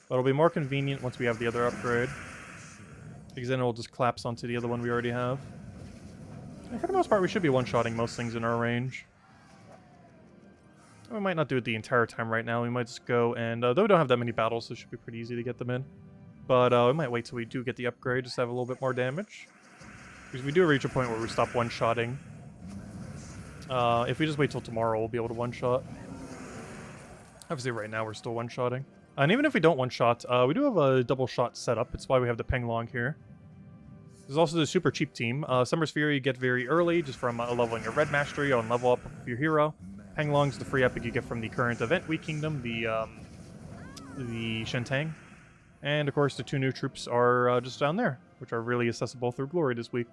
But it'll be more convenient once we have the other upgrade. Because then it'll just collapse onto the other one we already have. And for the most part, we should be one-shotting most things in our range. We might not do it the entire time right now. We might just go and... though we don't have that many battles, so it should be pretty easy to get them in. But we might wait till we do get the upgrade, just to have a little bit more damage. Because we do reach a point where we stop one-shotting. If we just wait till tomorrow, we'll be able to one-shot. Obviously, right now, we're still one-shotting. And even if we don't one-shot, we do have a double shot setup. It's why we have the Penglong here. There's also the super cheap team. Summer's Fury you get very early, just from leveling your red mastery on level up of your hero. Penglong's the free epic you get from the current event Weak Kingdom, the Shentang. And of course, the 2 new troops are just down there, which are really accessible through Glory this week.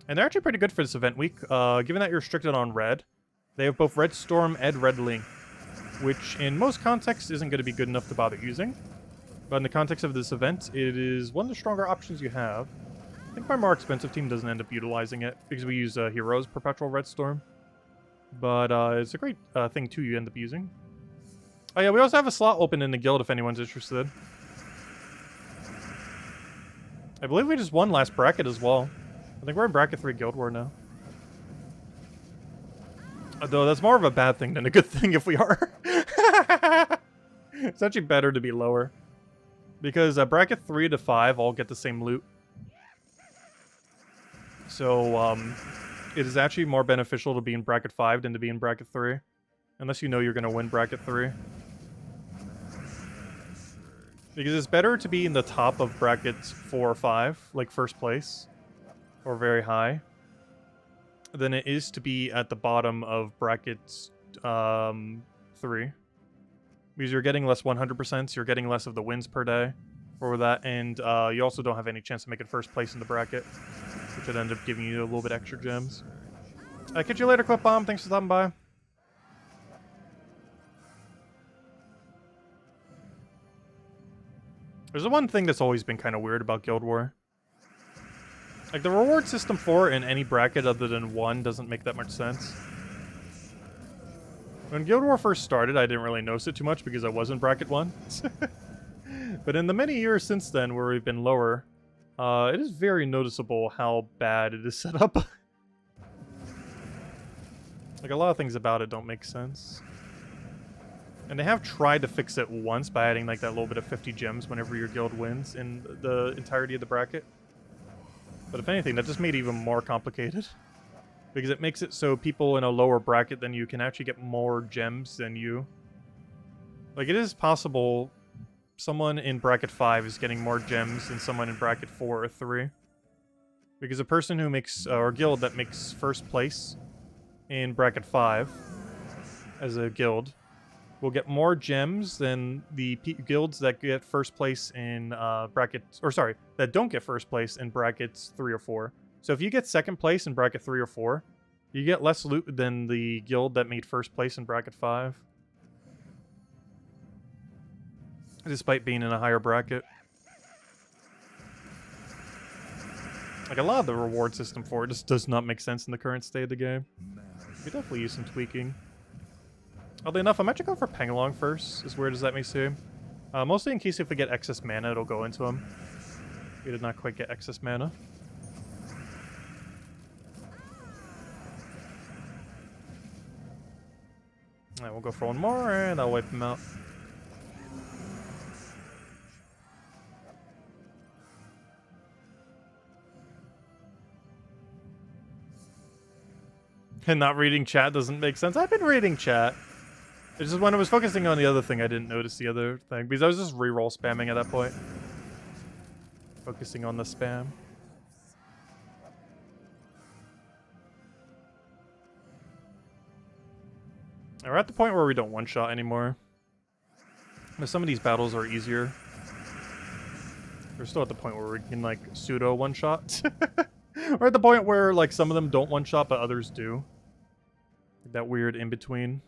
And they're actually pretty good for this event week. Given that you're restricted on red, they have both Red Storm and Red Ling, which in most contexts isn't going to be good enough to bother using. But in the context of this event, it is one of the stronger options you have. I think my more expensive team doesn't end up utilizing it, because we use Heroes Perpetual Red Storm. But it's a great thing, too, you end up using. Oh yeah, we also have a slot open in the guild if anyone's interested. I believe we just won last bracket as well. I think we're in bracket 3 Guild War now. Though that's more of a bad thing than a good thing if we are. It's actually better to be lower. Because bracket 3 to 5 all get the same loot. So, it is actually more beneficial to be in bracket 5 than to be in bracket 3. Unless you know you're going to win bracket 3. Because it's better to be in the top of brackets 4 or 5, like first place, or very high, than it is to be at the bottom of brackets 3. Because you're getting less 100%, you're getting less of the wins per day for that, and you also don't have any chance to make it first place in the bracket, which would end up giving you a little bit extra gems. Catch you later, Clip Bomb. Thanks for stopping by. There's the one thing that's always been kind of weird about Guild War. Like, the reward system for it in any bracket other than 1 doesn't make that much sense. When Guild War first started, I didn't really notice it too much because I was in bracket 1. But in the many years since then, where we've been lower, it is very noticeable how bad it is set up. Like, a lot of things about it don't make sense. And they have tried to fix it once by adding like that little bit of 50 gems whenever your guild wins in the entirety of the bracket. But if anything, that just made it even more complicated. Because it makes it so people in a lower bracket than you can actually get more gems than you. Like, it is possible someone in bracket 5 is getting more gems than someone in bracket 4 or 3. Because a person who makes, or guild that makes first place in bracket 5 as a guild will get more gems than the guilds that get first place in brackets, or sorry, that don't get first place in brackets 3 or 4. So if you get second place in bracket 3 or 4, you get less loot than the guild that made first place in bracket 5. Despite being in a higher bracket. Like, a lot of the reward system for it just does not make sense in the current state of the game. We definitely use some tweaking. Oddly enough, I'm actually going for Pengalong first, as weird as that may seem. Mostly in case if we get excess mana, it'll go into him. We did not quite get excess mana. Alright, we'll go for one more, and I'll wipe him out. And not reading chat doesn't make sense. I've been reading chat. It's just when I was focusing on the other thing, I didn't notice the other thing. Because I was just reroll spamming at that point. Focusing on the spam. We're at the point where we don't one-shot anymore. Some of these battles are easier. We're still at the point where we can, like, pseudo one-shot. We're at the point where, like, some of them don't one-shot, but others do. That weird in-between.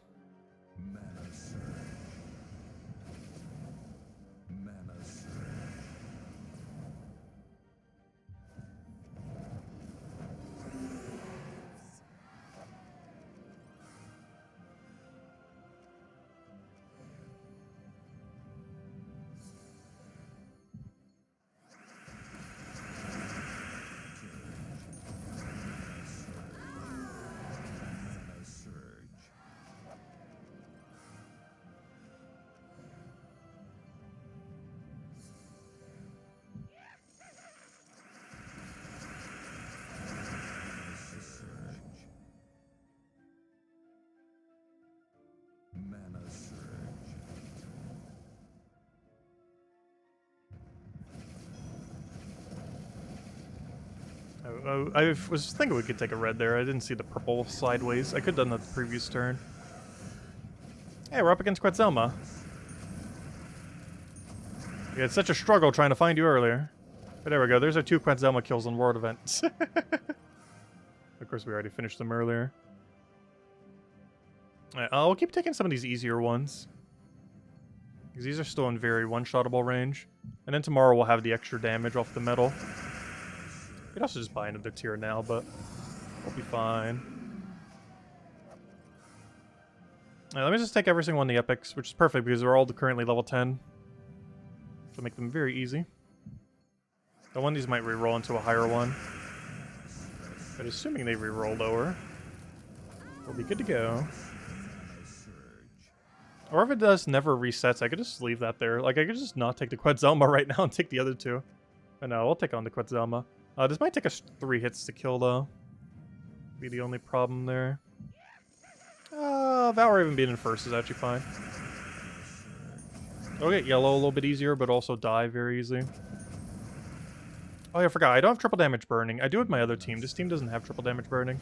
I was thinking we could take a red there. I didn't see the purple sideways. I could have done that the previous turn. Hey, we're up against Quetzalma. We had such a struggle trying to find you earlier. But there we go. There's our 2 Quetzalma kills on World Events. Of course, we already finished them earlier. Alright, we'll keep taking some of these easier ones. Because these are still in very one-shottable range. And then tomorrow we'll have the extra damage off the metal. We could also just buy another tier now, but we'll be fine. Let me just take every single one of the epics, which is perfect because they're all currently level 10. So make them very easy. The one of these might reroll into a higher one. But assuming they reroll lower, we'll be good to go. Or if it does never resets, I could just leave that there. Like, I could just not take the Quetzalma right now and take the other 2. But no, I'll take on the Quetzalma. This might take us 3 hits to kill, though. Be the only problem there. Valor even being in first is actually fine. I'll get yellow a little bit easier, but also die very easy. Oh yeah, I forgot. I don't have triple damage burning. I do with my other team. This team doesn't have triple damage burning.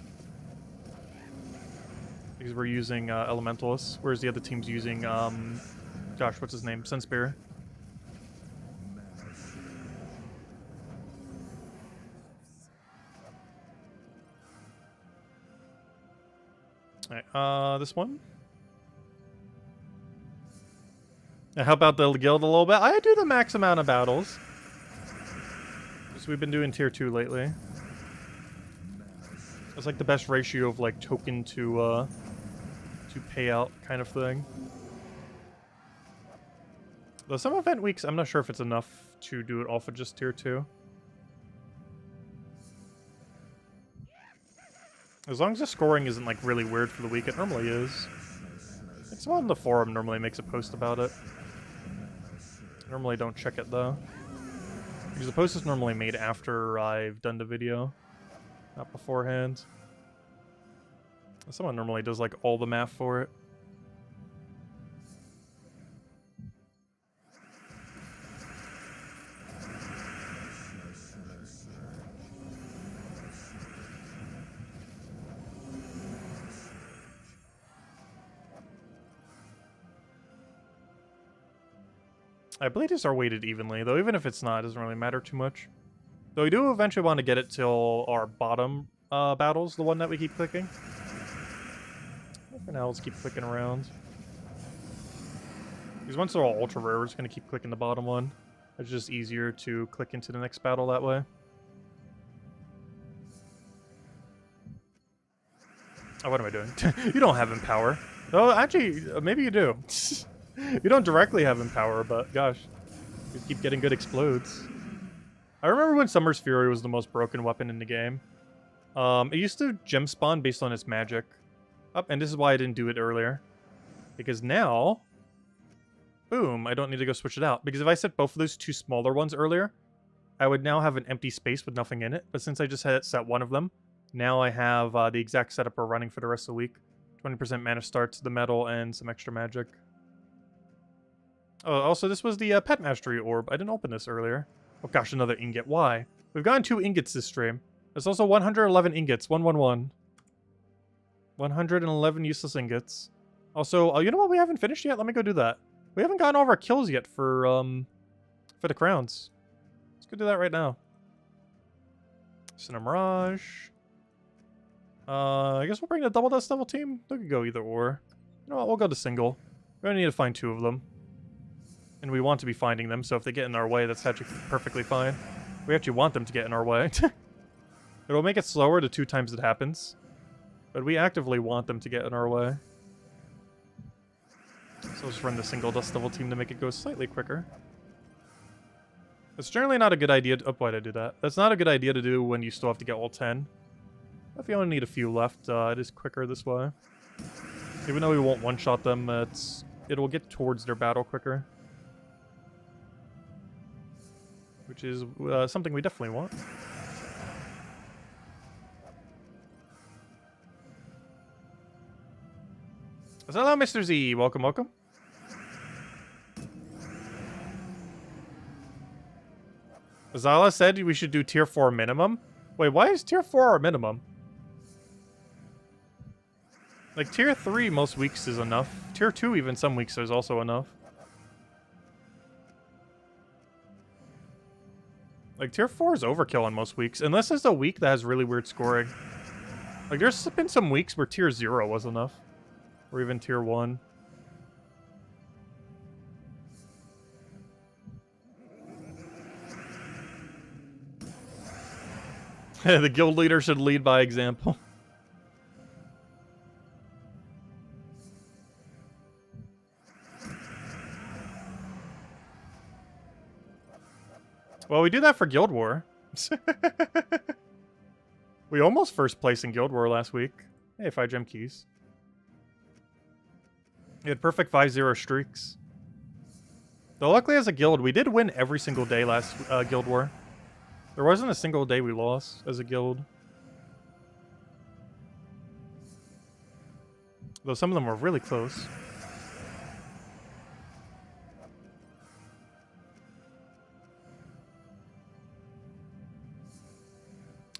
Because we're using Elementalists, whereas the other team's using, gosh, what's his name? Sunspear. Alright, this one? How about the guild a little bit? I do the max amount of battles. Because we've been doing tier 2 lately. It's like the best ratio of like token to payout kind of thing. Though some event weeks, I'm not sure if it's enough to do it off of just tier 2. As long as the scoring isn't like really weird for the week, it normally is. I think someone on the forum normally makes a post about it. I normally don't check it though. Because the post is normally made after I've done the video, not beforehand. Someone normally does like all the math for it. I believe these are weighted evenly, though even if it's not, it doesn't really matter too much. Though we do eventually want to get it till our bottom battle's the one that we keep clicking. For now, let's keep clicking around. Because once they're all ultra rare, we're just going to keep clicking the bottom one. It's just easier to click into the next battle that way. Oh, what am I doing? You don't have Empower. Oh, actually, maybe you do. You don't directly have Empower, but gosh. You keep getting good explodes. I remember when Summer's Fury was the most broken weapon in the game. It used to gem spawn based on its magic. Oh, and this is why I didn't do it earlier. Because now, boom, I don't need to go switch it out. Because if I set both of those 2 smaller ones earlier, I would now have an empty space with nothing in it. But since I just had set one of them, Now I have the exact setup we're running for the rest of the week. 20% mana starts, the metal, and some extra magic. Oh, also, this was the Pet Mastery Orb. I didn't open this earlier. Oh gosh, another ingot. Why? We've gotten 2 ingots this stream. There's also 111 ingots. 111. 111 useless ingots. Also, you know what we haven't finished yet? Let me go do that. We haven't gotten all of our kills yet for the crowns. Let's go do that right now. Cinder Mirage. I guess we'll bring the double dust devil team. They could go either or. You know what? We'll go to single. We're gonna need to find 2 of them. And we want to be finding them, so if they get in our way, that's actually perfectly fine. We actually want them to get in our way. It'll make it slower the 2 times it happens. But we actively want them to get in our way. So we'll just run the single Dust Devil team to make it go slightly quicker. It's generally not a good idea to... Oh, why'd I do that? That's not a good idea to do when you still have to get all 10. If you only need a few left, it is quicker this way. Even though we won't one-shot them, it'll get towards their battle quicker. Which is something we definitely want. Hello, Mr. Z. Welcome, welcome. Zala said we should do tier 4 minimum. Wait, why is tier 4 our minimum? Like, tier 3 most weeks is enough. Tier 2 even some weeks is also enough. Like, tier 4 is overkill on most weeks. Unless it's a week that has really weird scoring. Like, there's been some weeks where tier 0 was enough. Or even tier 1. The guild leader should lead by example. Well, we do that for Guild War. We almost first place in Guild War last week. Hey, 5 gem keys. We had perfect 5-0 streaks. Though luckily as a guild, we did win every single day last Guild War. There wasn't a single day we lost as a guild. Though some of them were really close.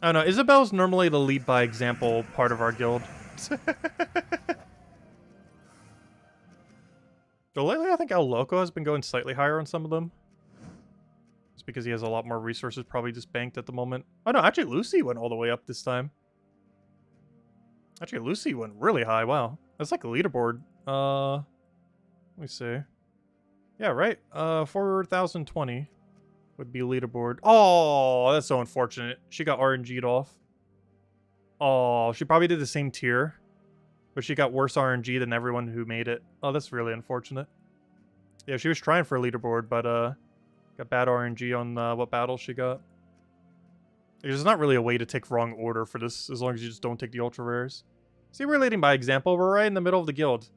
I don't know, Isabel's normally the lead by example part of our guild. Though lately I think El Loco has been going slightly higher on some of them. It's because he has a lot more resources probably just banked at the moment. Oh no, actually Lucy went all the way up this time. Actually Lucy went really high, wow. That's like a leaderboard. Let me see. Yeah, right. 4020 would be a leaderboard. Oh, that's so unfortunate. She got RNG'd off. Oh, she probably did the same tier. But she got worse RNG than everyone who made it. Oh, that's really unfortunate. Yeah, she was trying for a leaderboard, but got bad RNG on what battle she got. There's not really a way to take wrong order for this, as long as you just don't take the ultra rares. See, we're leading by example. We're right in the middle of the guild.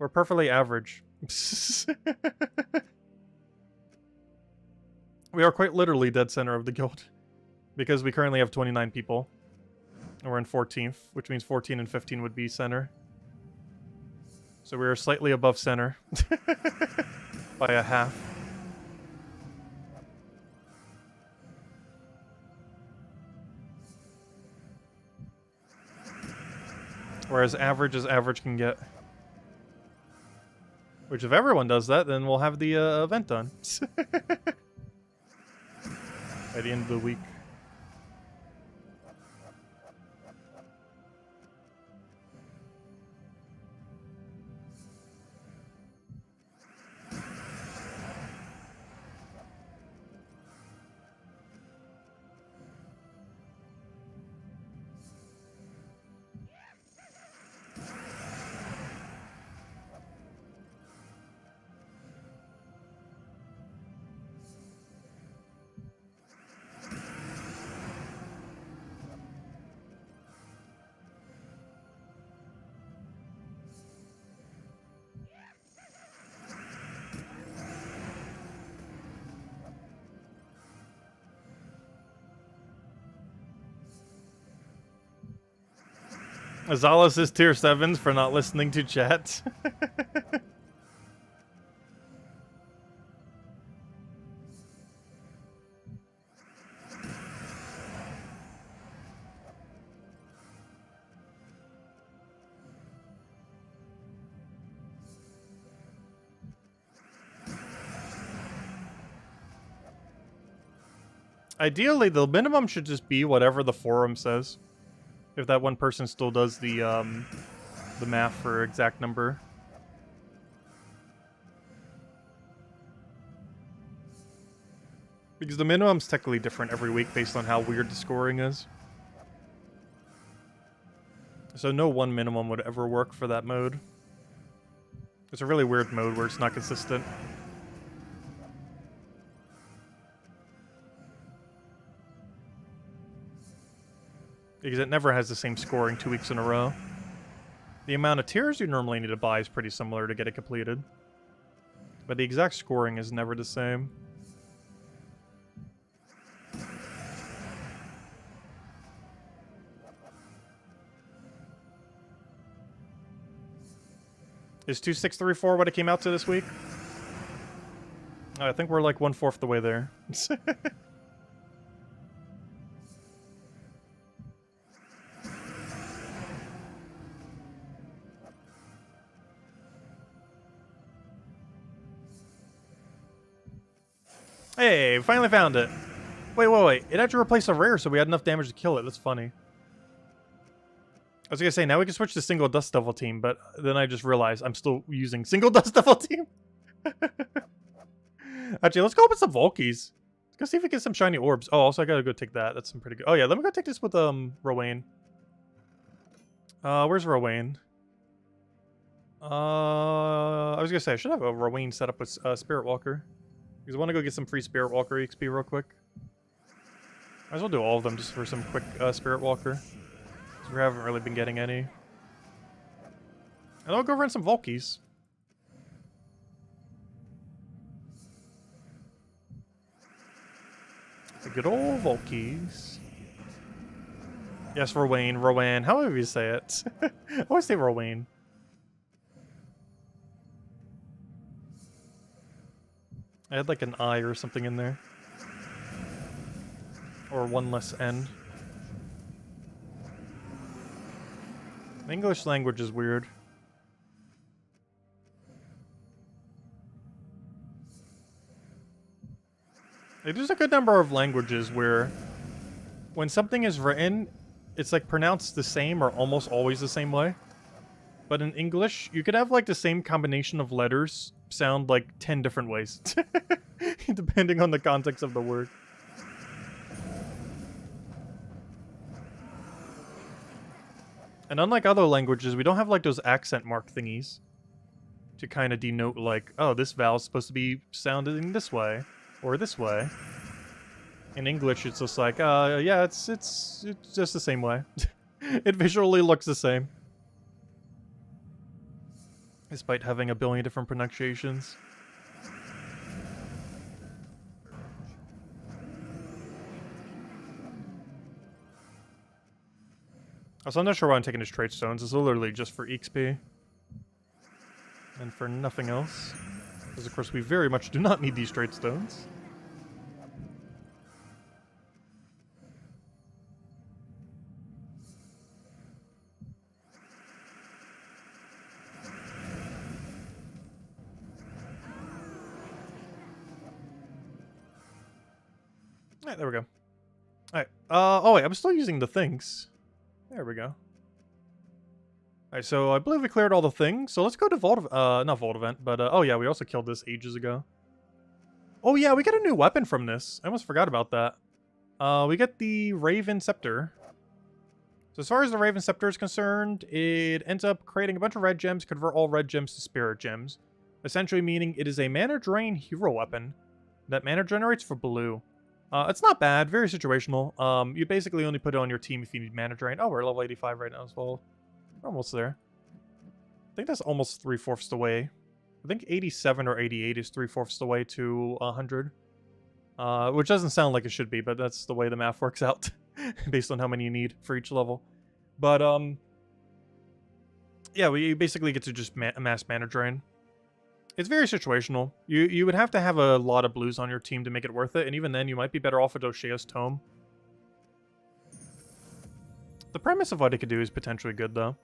We're perfectly average. We are quite literally dead center of the guild. Because we currently have 29 people. And we're in 14th, which means 14 and 15 would be center. So we're slightly above center. By a half. Whereas average is average can get. Which if everyone does that, then we'll have the event done. By the end of the week. Azalas is tier 7s for not listening to chat. Ideally, the minimum should just be whatever the forum says. If that one person still does the math for exact number. Because the minimum's technically different every week based on how weird the scoring is. So no one minimum would ever work for that mode. It's a really weird mode where it's not consistent. Because it never has the same scoring 2 weeks in a row. The amount of tiers you normally need to buy is pretty similar to get it completed. But the exact scoring is never the same. Is 2634 what it came out to this week? I think we're like 1/4 the way there. Hey, we finally found it. Wait. It had to replace a rare, so we had enough damage to kill it. That's funny. I was gonna say, now we can switch to single Dust Devil team, but then I just realized I'm still using single Dust Devil team. Actually, let's go open some Volkies. Let's go see if we get some shiny orbs. Oh, also I gotta go take that. That's some pretty good. Oh yeah, let me go take this with Rowan. Where's Rowan? I was gonna say I should have a Rowan set up with Spirit Walker. Because I want to go get some free Spirit Walker XP real quick. Might as well do all of them just for some quick Spirit Walker. Because we haven't really been getting any. And I'll go run some Volkies. The good old Volkies. Yes, Rowan. However you say it. I always say Rowan. I had like an I or something in there. Or one less N. The English language is weird. There's a good number of languages where when something is written, it's like pronounced the same or almost always the same way. But in English, you could have like the same combination of letters sound like 10 different ways. Depending on the context of the word. And unlike other languages, we don't have like those accent mark thingies to kind of denote like, oh, this vowel is supposed to be sounding this way or this way. In English, it's just like, yeah, it's just the same way. It visually looks the same. Despite having a billion different pronunciations. Also, I'm not sure why I'm taking his trade stones. It's literally just for XP. And for nothing else. Because of course we very much do not need these trade stones. Alright, there we go. Alright, oh wait, I'm still using the things. There we go. Alright, so I believe we cleared all the things, so let's go to not Vault Event, but, oh yeah, we also killed this ages ago. Oh yeah, we got a new weapon from this. I almost forgot about that. We get the Raven Scepter. So as far as the Raven Scepter is concerned, it ends up creating a bunch of red gems, convert all red gems to spirit gems. Essentially meaning it is a mana drain hero weapon that mana generates for blue. It's not bad, very situational. You basically only put it on your team if you need mana drain. Oh, we're level 85 right now as well. We're almost there. I think that's almost 3/4 the way. I think 87 or 88 is 3/4 the way to 100. Which doesn't sound like it should be, but that's the way the math works out. Based on how many you need for each level. But, Yeah, we basically get to just mass mana drain. It's very situational. You would have to have a lot of blues on your team to make it worth it, and even then, you might be better off with O'Shea's Tome. The premise of what it could do is potentially good, though.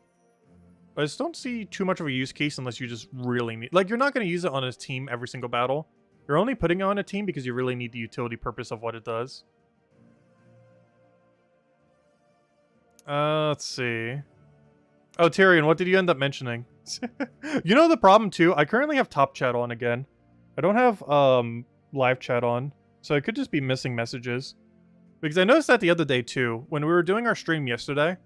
I just don't see too much of a use case unless you just really need... Like, you're not going to use it on a team every single battle. You're only putting it on a team because you really need the utility purpose of what it does. Let's see. Oh, Tyrion, what did you end up mentioning? You know the problem, too? I currently have top chat on again. I don't have live chat on, so I could just be missing messages. Because I noticed that the other day, too, when we were doing our stream yesterday.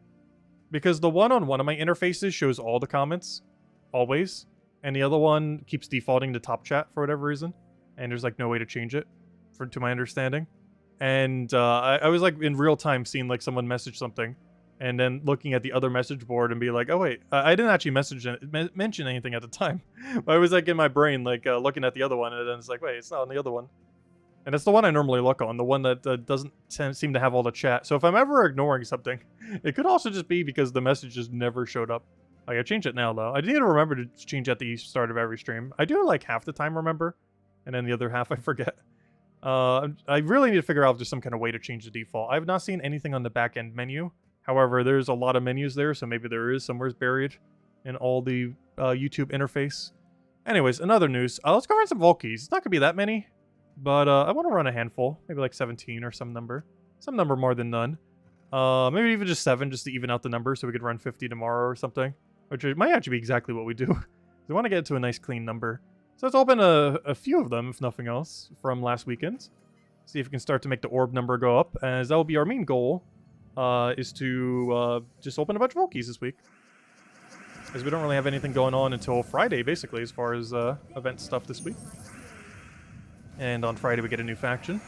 Because the one on one of my interfaces shows all the comments, always. And the other one keeps defaulting to top chat for whatever reason. And there's, like, no way to change it, to my understanding. And I was, like, in real time seeing, like, someone message something. And then looking at the other message board and be like, oh, wait, I didn't actually mention anything at the time. But I was, like, in my brain, like, looking at the other one. And then it's like, wait, it's not on the other one. And it's the one I normally look on, the one that doesn't seem to have all the chat. So if I'm ever ignoring something, it could also just be because the message just never showed up. Like, I changed it now, though. I need to remember to change at the start of every stream. I do, like, half the time remember, and then the other half I forget. I really need to figure out if there's some kind of way to change the default. I've not seen anything on the back-end menu. However, there's a lot of menus there, so maybe there is somewhere buried in all the YouTube interface. Anyways, another news. Let's go run some Volkies. It's not going to be that many. But I want to run a handful, maybe like 17 or some number more than none. Maybe even just 7, just to even out the number, so we could run 50 tomorrow or something. Which might actually be exactly what we do. We want to get to a nice clean number. So let's open a few of them, if nothing else, from last weekend. See if we can start to make the orb number go up, as that will be our main goal, is to just open a bunch of Volkies this week. As we don't really have anything going on until Friday, basically, as far as event stuff this week. And on Friday we get a new faction.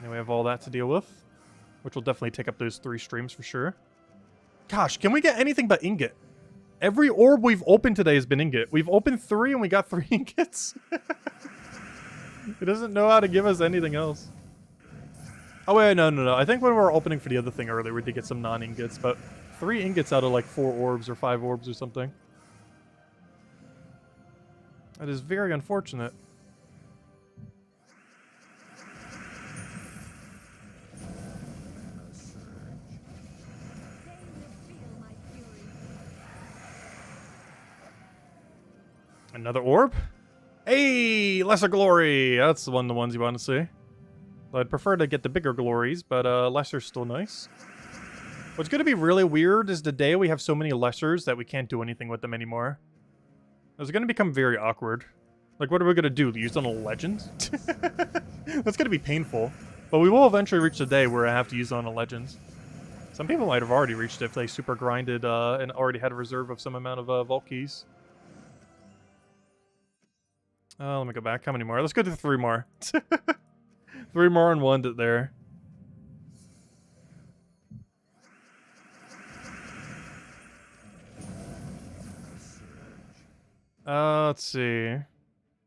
And we have all that to deal with. Which will definitely take up those 3 streams for sure. Gosh, can we get anything but ingot? Every orb we've opened today has been ingot. We've opened 3 and we got 3 ingots. It doesn't know how to give us anything else. Oh wait, no. I think when we were opening for the other thing earlier, we did get some non-ingots. But 3 ingots out of like 4 orbs or 5 orbs or something. That is very unfortunate. Another orb? Hey, lesser glory! That's the ones you want to see. I'd prefer to get the bigger glories, but lesser's still nice. What's going to be really weird is the day we have so many lessers that we can't do anything with them anymore. It's going to become very awkward. Like, what are we going to do? Use on a legend? That's going to be painful. But we will eventually reach the day where I have to use on a legend. Some people might have already reached it if they super grinded and already had a reserve of some amount of Volkies. Let me go back. How many more? Let's go to 3 more. 3 more and 1 there. Let's see. You're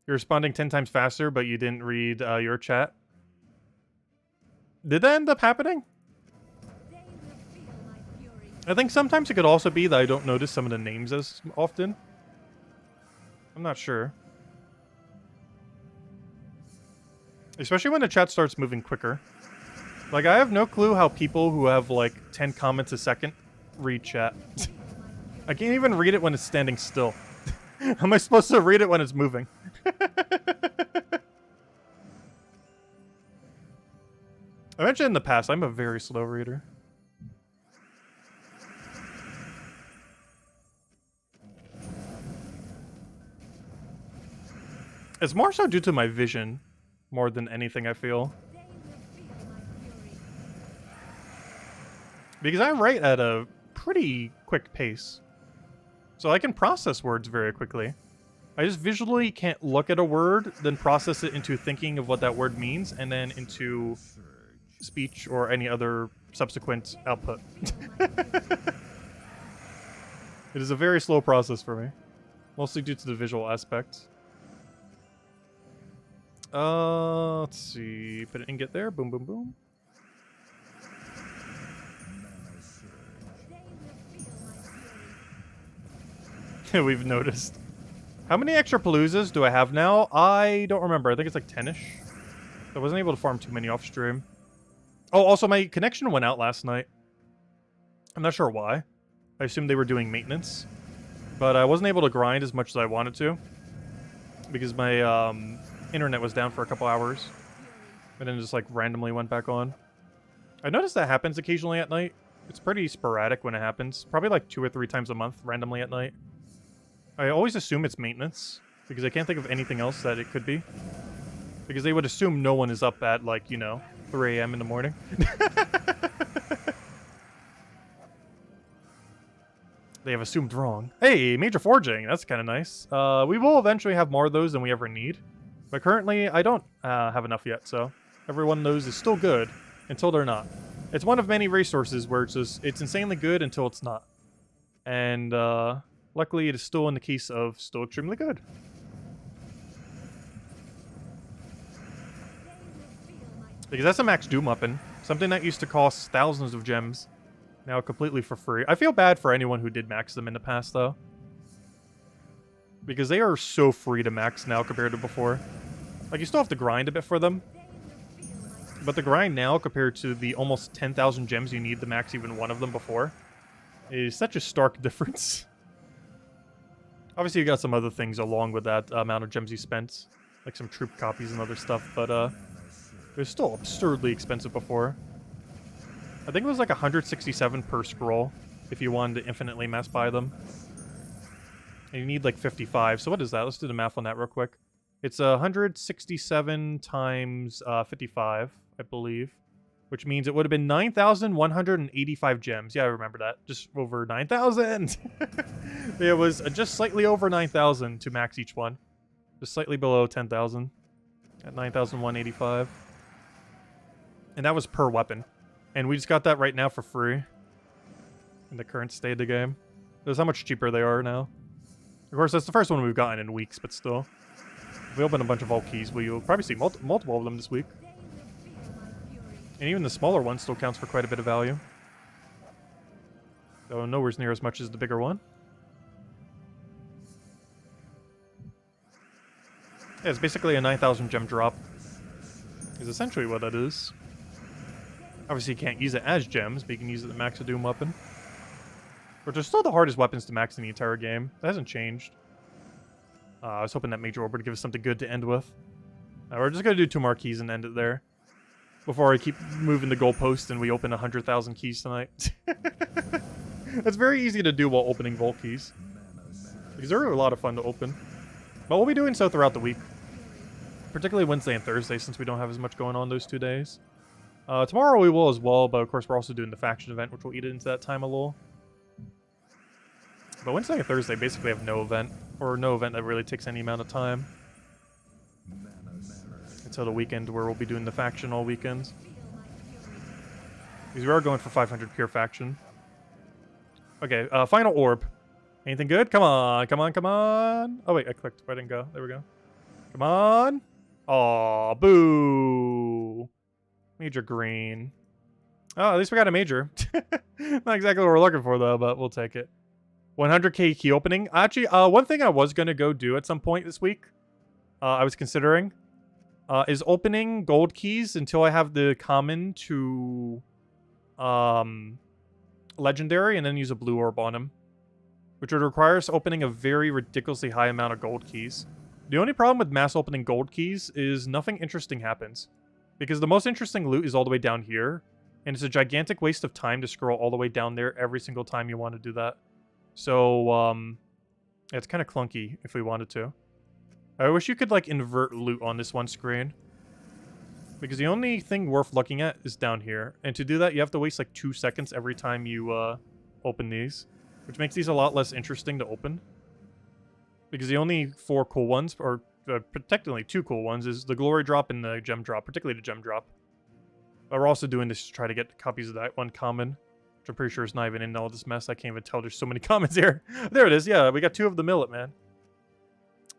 responding 10 times faster, but you didn't read your chat. Did that end up happening? I think sometimes it could also be that I don't notice some of the names as often. I'm not sure. Especially when the chat starts moving quicker. Like, I have no clue how people who have, like, 10 comments a second read chat. I can't even read it when it's standing still. How am I supposed to read it when it's moving? I mentioned in the past, I'm a very slow reader. It's more so due to my vision. More than anything, I feel. Because I write at a pretty quick pace. So I can process words very quickly. I just visually can't look at a word, then process it into thinking of what that word means, and then into speech or any other subsequent output. It is a very slow process for me. Mostly due to the visual aspect. Let's see. Put an ingot there. Boom, boom, boom. we've noticed. How many extra Paloozas do I have now? I don't remember. I think it's like 10-ish. I wasn't able to farm too many off stream. Oh, also my connection went out last night. I'm not sure why. I assumed they were doing maintenance. But I wasn't able to grind as much as I wanted to. Because my internet was down for a couple hours. And then just like randomly went back on. I noticed that happens occasionally at night. It's pretty sporadic when it happens. Probably like 2 or 3 times a month randomly at night. I always assume it's maintenance. Because I can't think of anything else that it could be. Because they would assume no one is up at like, you know, 3 a.m. in the morning. They have assumed wrong. Hey, major forging. That's kind of nice. We will eventually have more of those than we ever need. But currently, I don't have enough yet, so every one of those is still good until they're not. It's one of many resources where it's insanely good until it's not. And luckily, it is still in the case of still extremely good. Because that's a max Doom weapon. Something that used to cost thousands of gems. Now completely for free. I feel bad for anyone who did max them in the past, though. Because they are so free to max now compared to before. Like, you still have to grind a bit for them. But the grind now compared to the almost 10,000 gems you need to max even one of them before is such a stark difference. Obviously, you got some other things along with that amount of gems you spent. Like some troop copies and other stuff, but it was still absurdly expensive before. I think it was like 167 per scroll if you wanted to infinitely mass buy them. And you need like 55. So what is that? Let's do the math on that real quick. It's 167 times 55, I believe. Which means it would have been 9,185 gems. Yeah, I remember that. Just over 9,000. It was just slightly over 9,000 to max each one. Just slightly below 10,000 at 9,185. And that was per weapon. And we just got that right now for free in the current state of the game. That's how much cheaper they are now. Of course, that's the first one we've gotten in weeks, but still. If we open a bunch of vault keys, we'll probably see multiple of them this week. And even the smaller one still counts for quite a bit of value. Though nowhere near as much as the bigger one. Yeah, it's basically a 9,000 gem drop. Is essentially what that is. Obviously, you can't use it as gems, but you can use it to max a Doom weapon. Which are still the hardest weapons to max in the entire game. That hasn't changed. I was hoping that Major Orb would give us something good to end with. We're just going to do 2 more keys and end it there. Before I keep moving the goalpost and we open 100,000 keys tonight. That's very easy to do while opening vault keys. Because they're a lot of fun to open. But we'll be doing so throughout the week. Particularly Wednesday and Thursday, since we don't have as much going on those 2 days. Tomorrow we will as well, but of course we're also doing the faction event, which will eat into that time a little. But Wednesday and Thursday basically have no event, or no event that really takes any amount of time. Until the weekend where we'll be doing the faction all weekends. Because we are going for 500 pure faction. Okay, final orb. Anything good? Come on, come on, come on. Oh wait, I clicked. I didn't go. There we go. Come on. Aw, boo. Major green. Oh, at least we got a major. Not exactly what we're looking for, though, but we'll take it. 100k key opening. Actually, one thing I was going to go do at some point this week, I was considering, is opening gold keys until I have the common to legendary, and then use a blue orb on him. Which would require us opening a very ridiculously high amount of gold keys. The only problem with mass opening gold keys is nothing interesting happens. Because the most interesting loot is all the way down here. And it's a gigantic waste of time to scroll all the way down there every single time you want to do that. So, it's kind of clunky if we wanted to. I wish you could, like, invert loot on this one screen. Because the only thing worth looking at is down here. And to do that, you have to waste, like, 2 seconds every time you, open these. Which makes these a lot less interesting to open. Because the only 4 cool ones, or technically 2 cool ones, is the glory drop and the gem drop, particularly the gem drop. But we're also doing this to try to get copies of that one common, which I'm pretty sure is not even in all this mess. I can't even tell, there's so many comments here. There it is, yeah, we got 2 of the millet, man.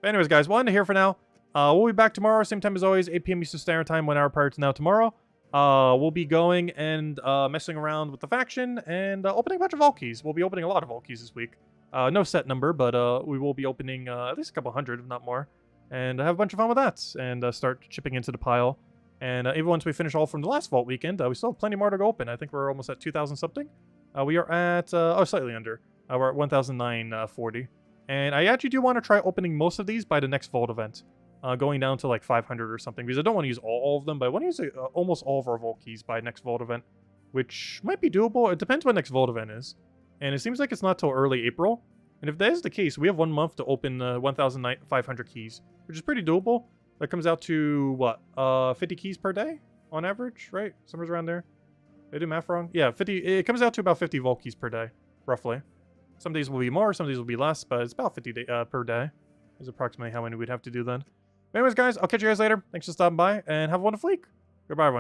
But anyways, guys, we'll end it here for now. We'll be back tomorrow, same time as always, 8 p.m. Eastern Standard Time, 1 hour prior to now tomorrow. We'll be going and messing around with the faction and opening a bunch of vault keys. We'll be opening a lot of vault keys this week. No set number, but we will be opening at least a couple hundred, if not more. And have a bunch of fun with that, and start chipping into the pile. And even once we finish all from the last Vault weekend, we still have plenty more to go open. I think we're almost at 2,000 something. We are at, slightly under. We're at 1,940. And I actually do want to try opening most of these by the next Vault event. Going down to like 500 or something, because I don't want to use all of them, but I want to use almost all of our Vault keys by next Vault event, which might be doable. It depends what next Vault event is. And it seems like it's not till early April. And if that is the case, we have 1 month to open 1,500 keys, which is pretty doable. That comes out to, what, 50 keys per day on average, right? Somewhere around there. Did I do math wrong? Yeah, 50. It comes out to about 50 Vault keys per day, roughly. Some days will be more, some days will be less, but it's about 50 per day. Is approximately how many we'd have to do then. But anyways, guys, I'll catch you guys later. Thanks for stopping by, and have a wonderful week. Goodbye, everyone.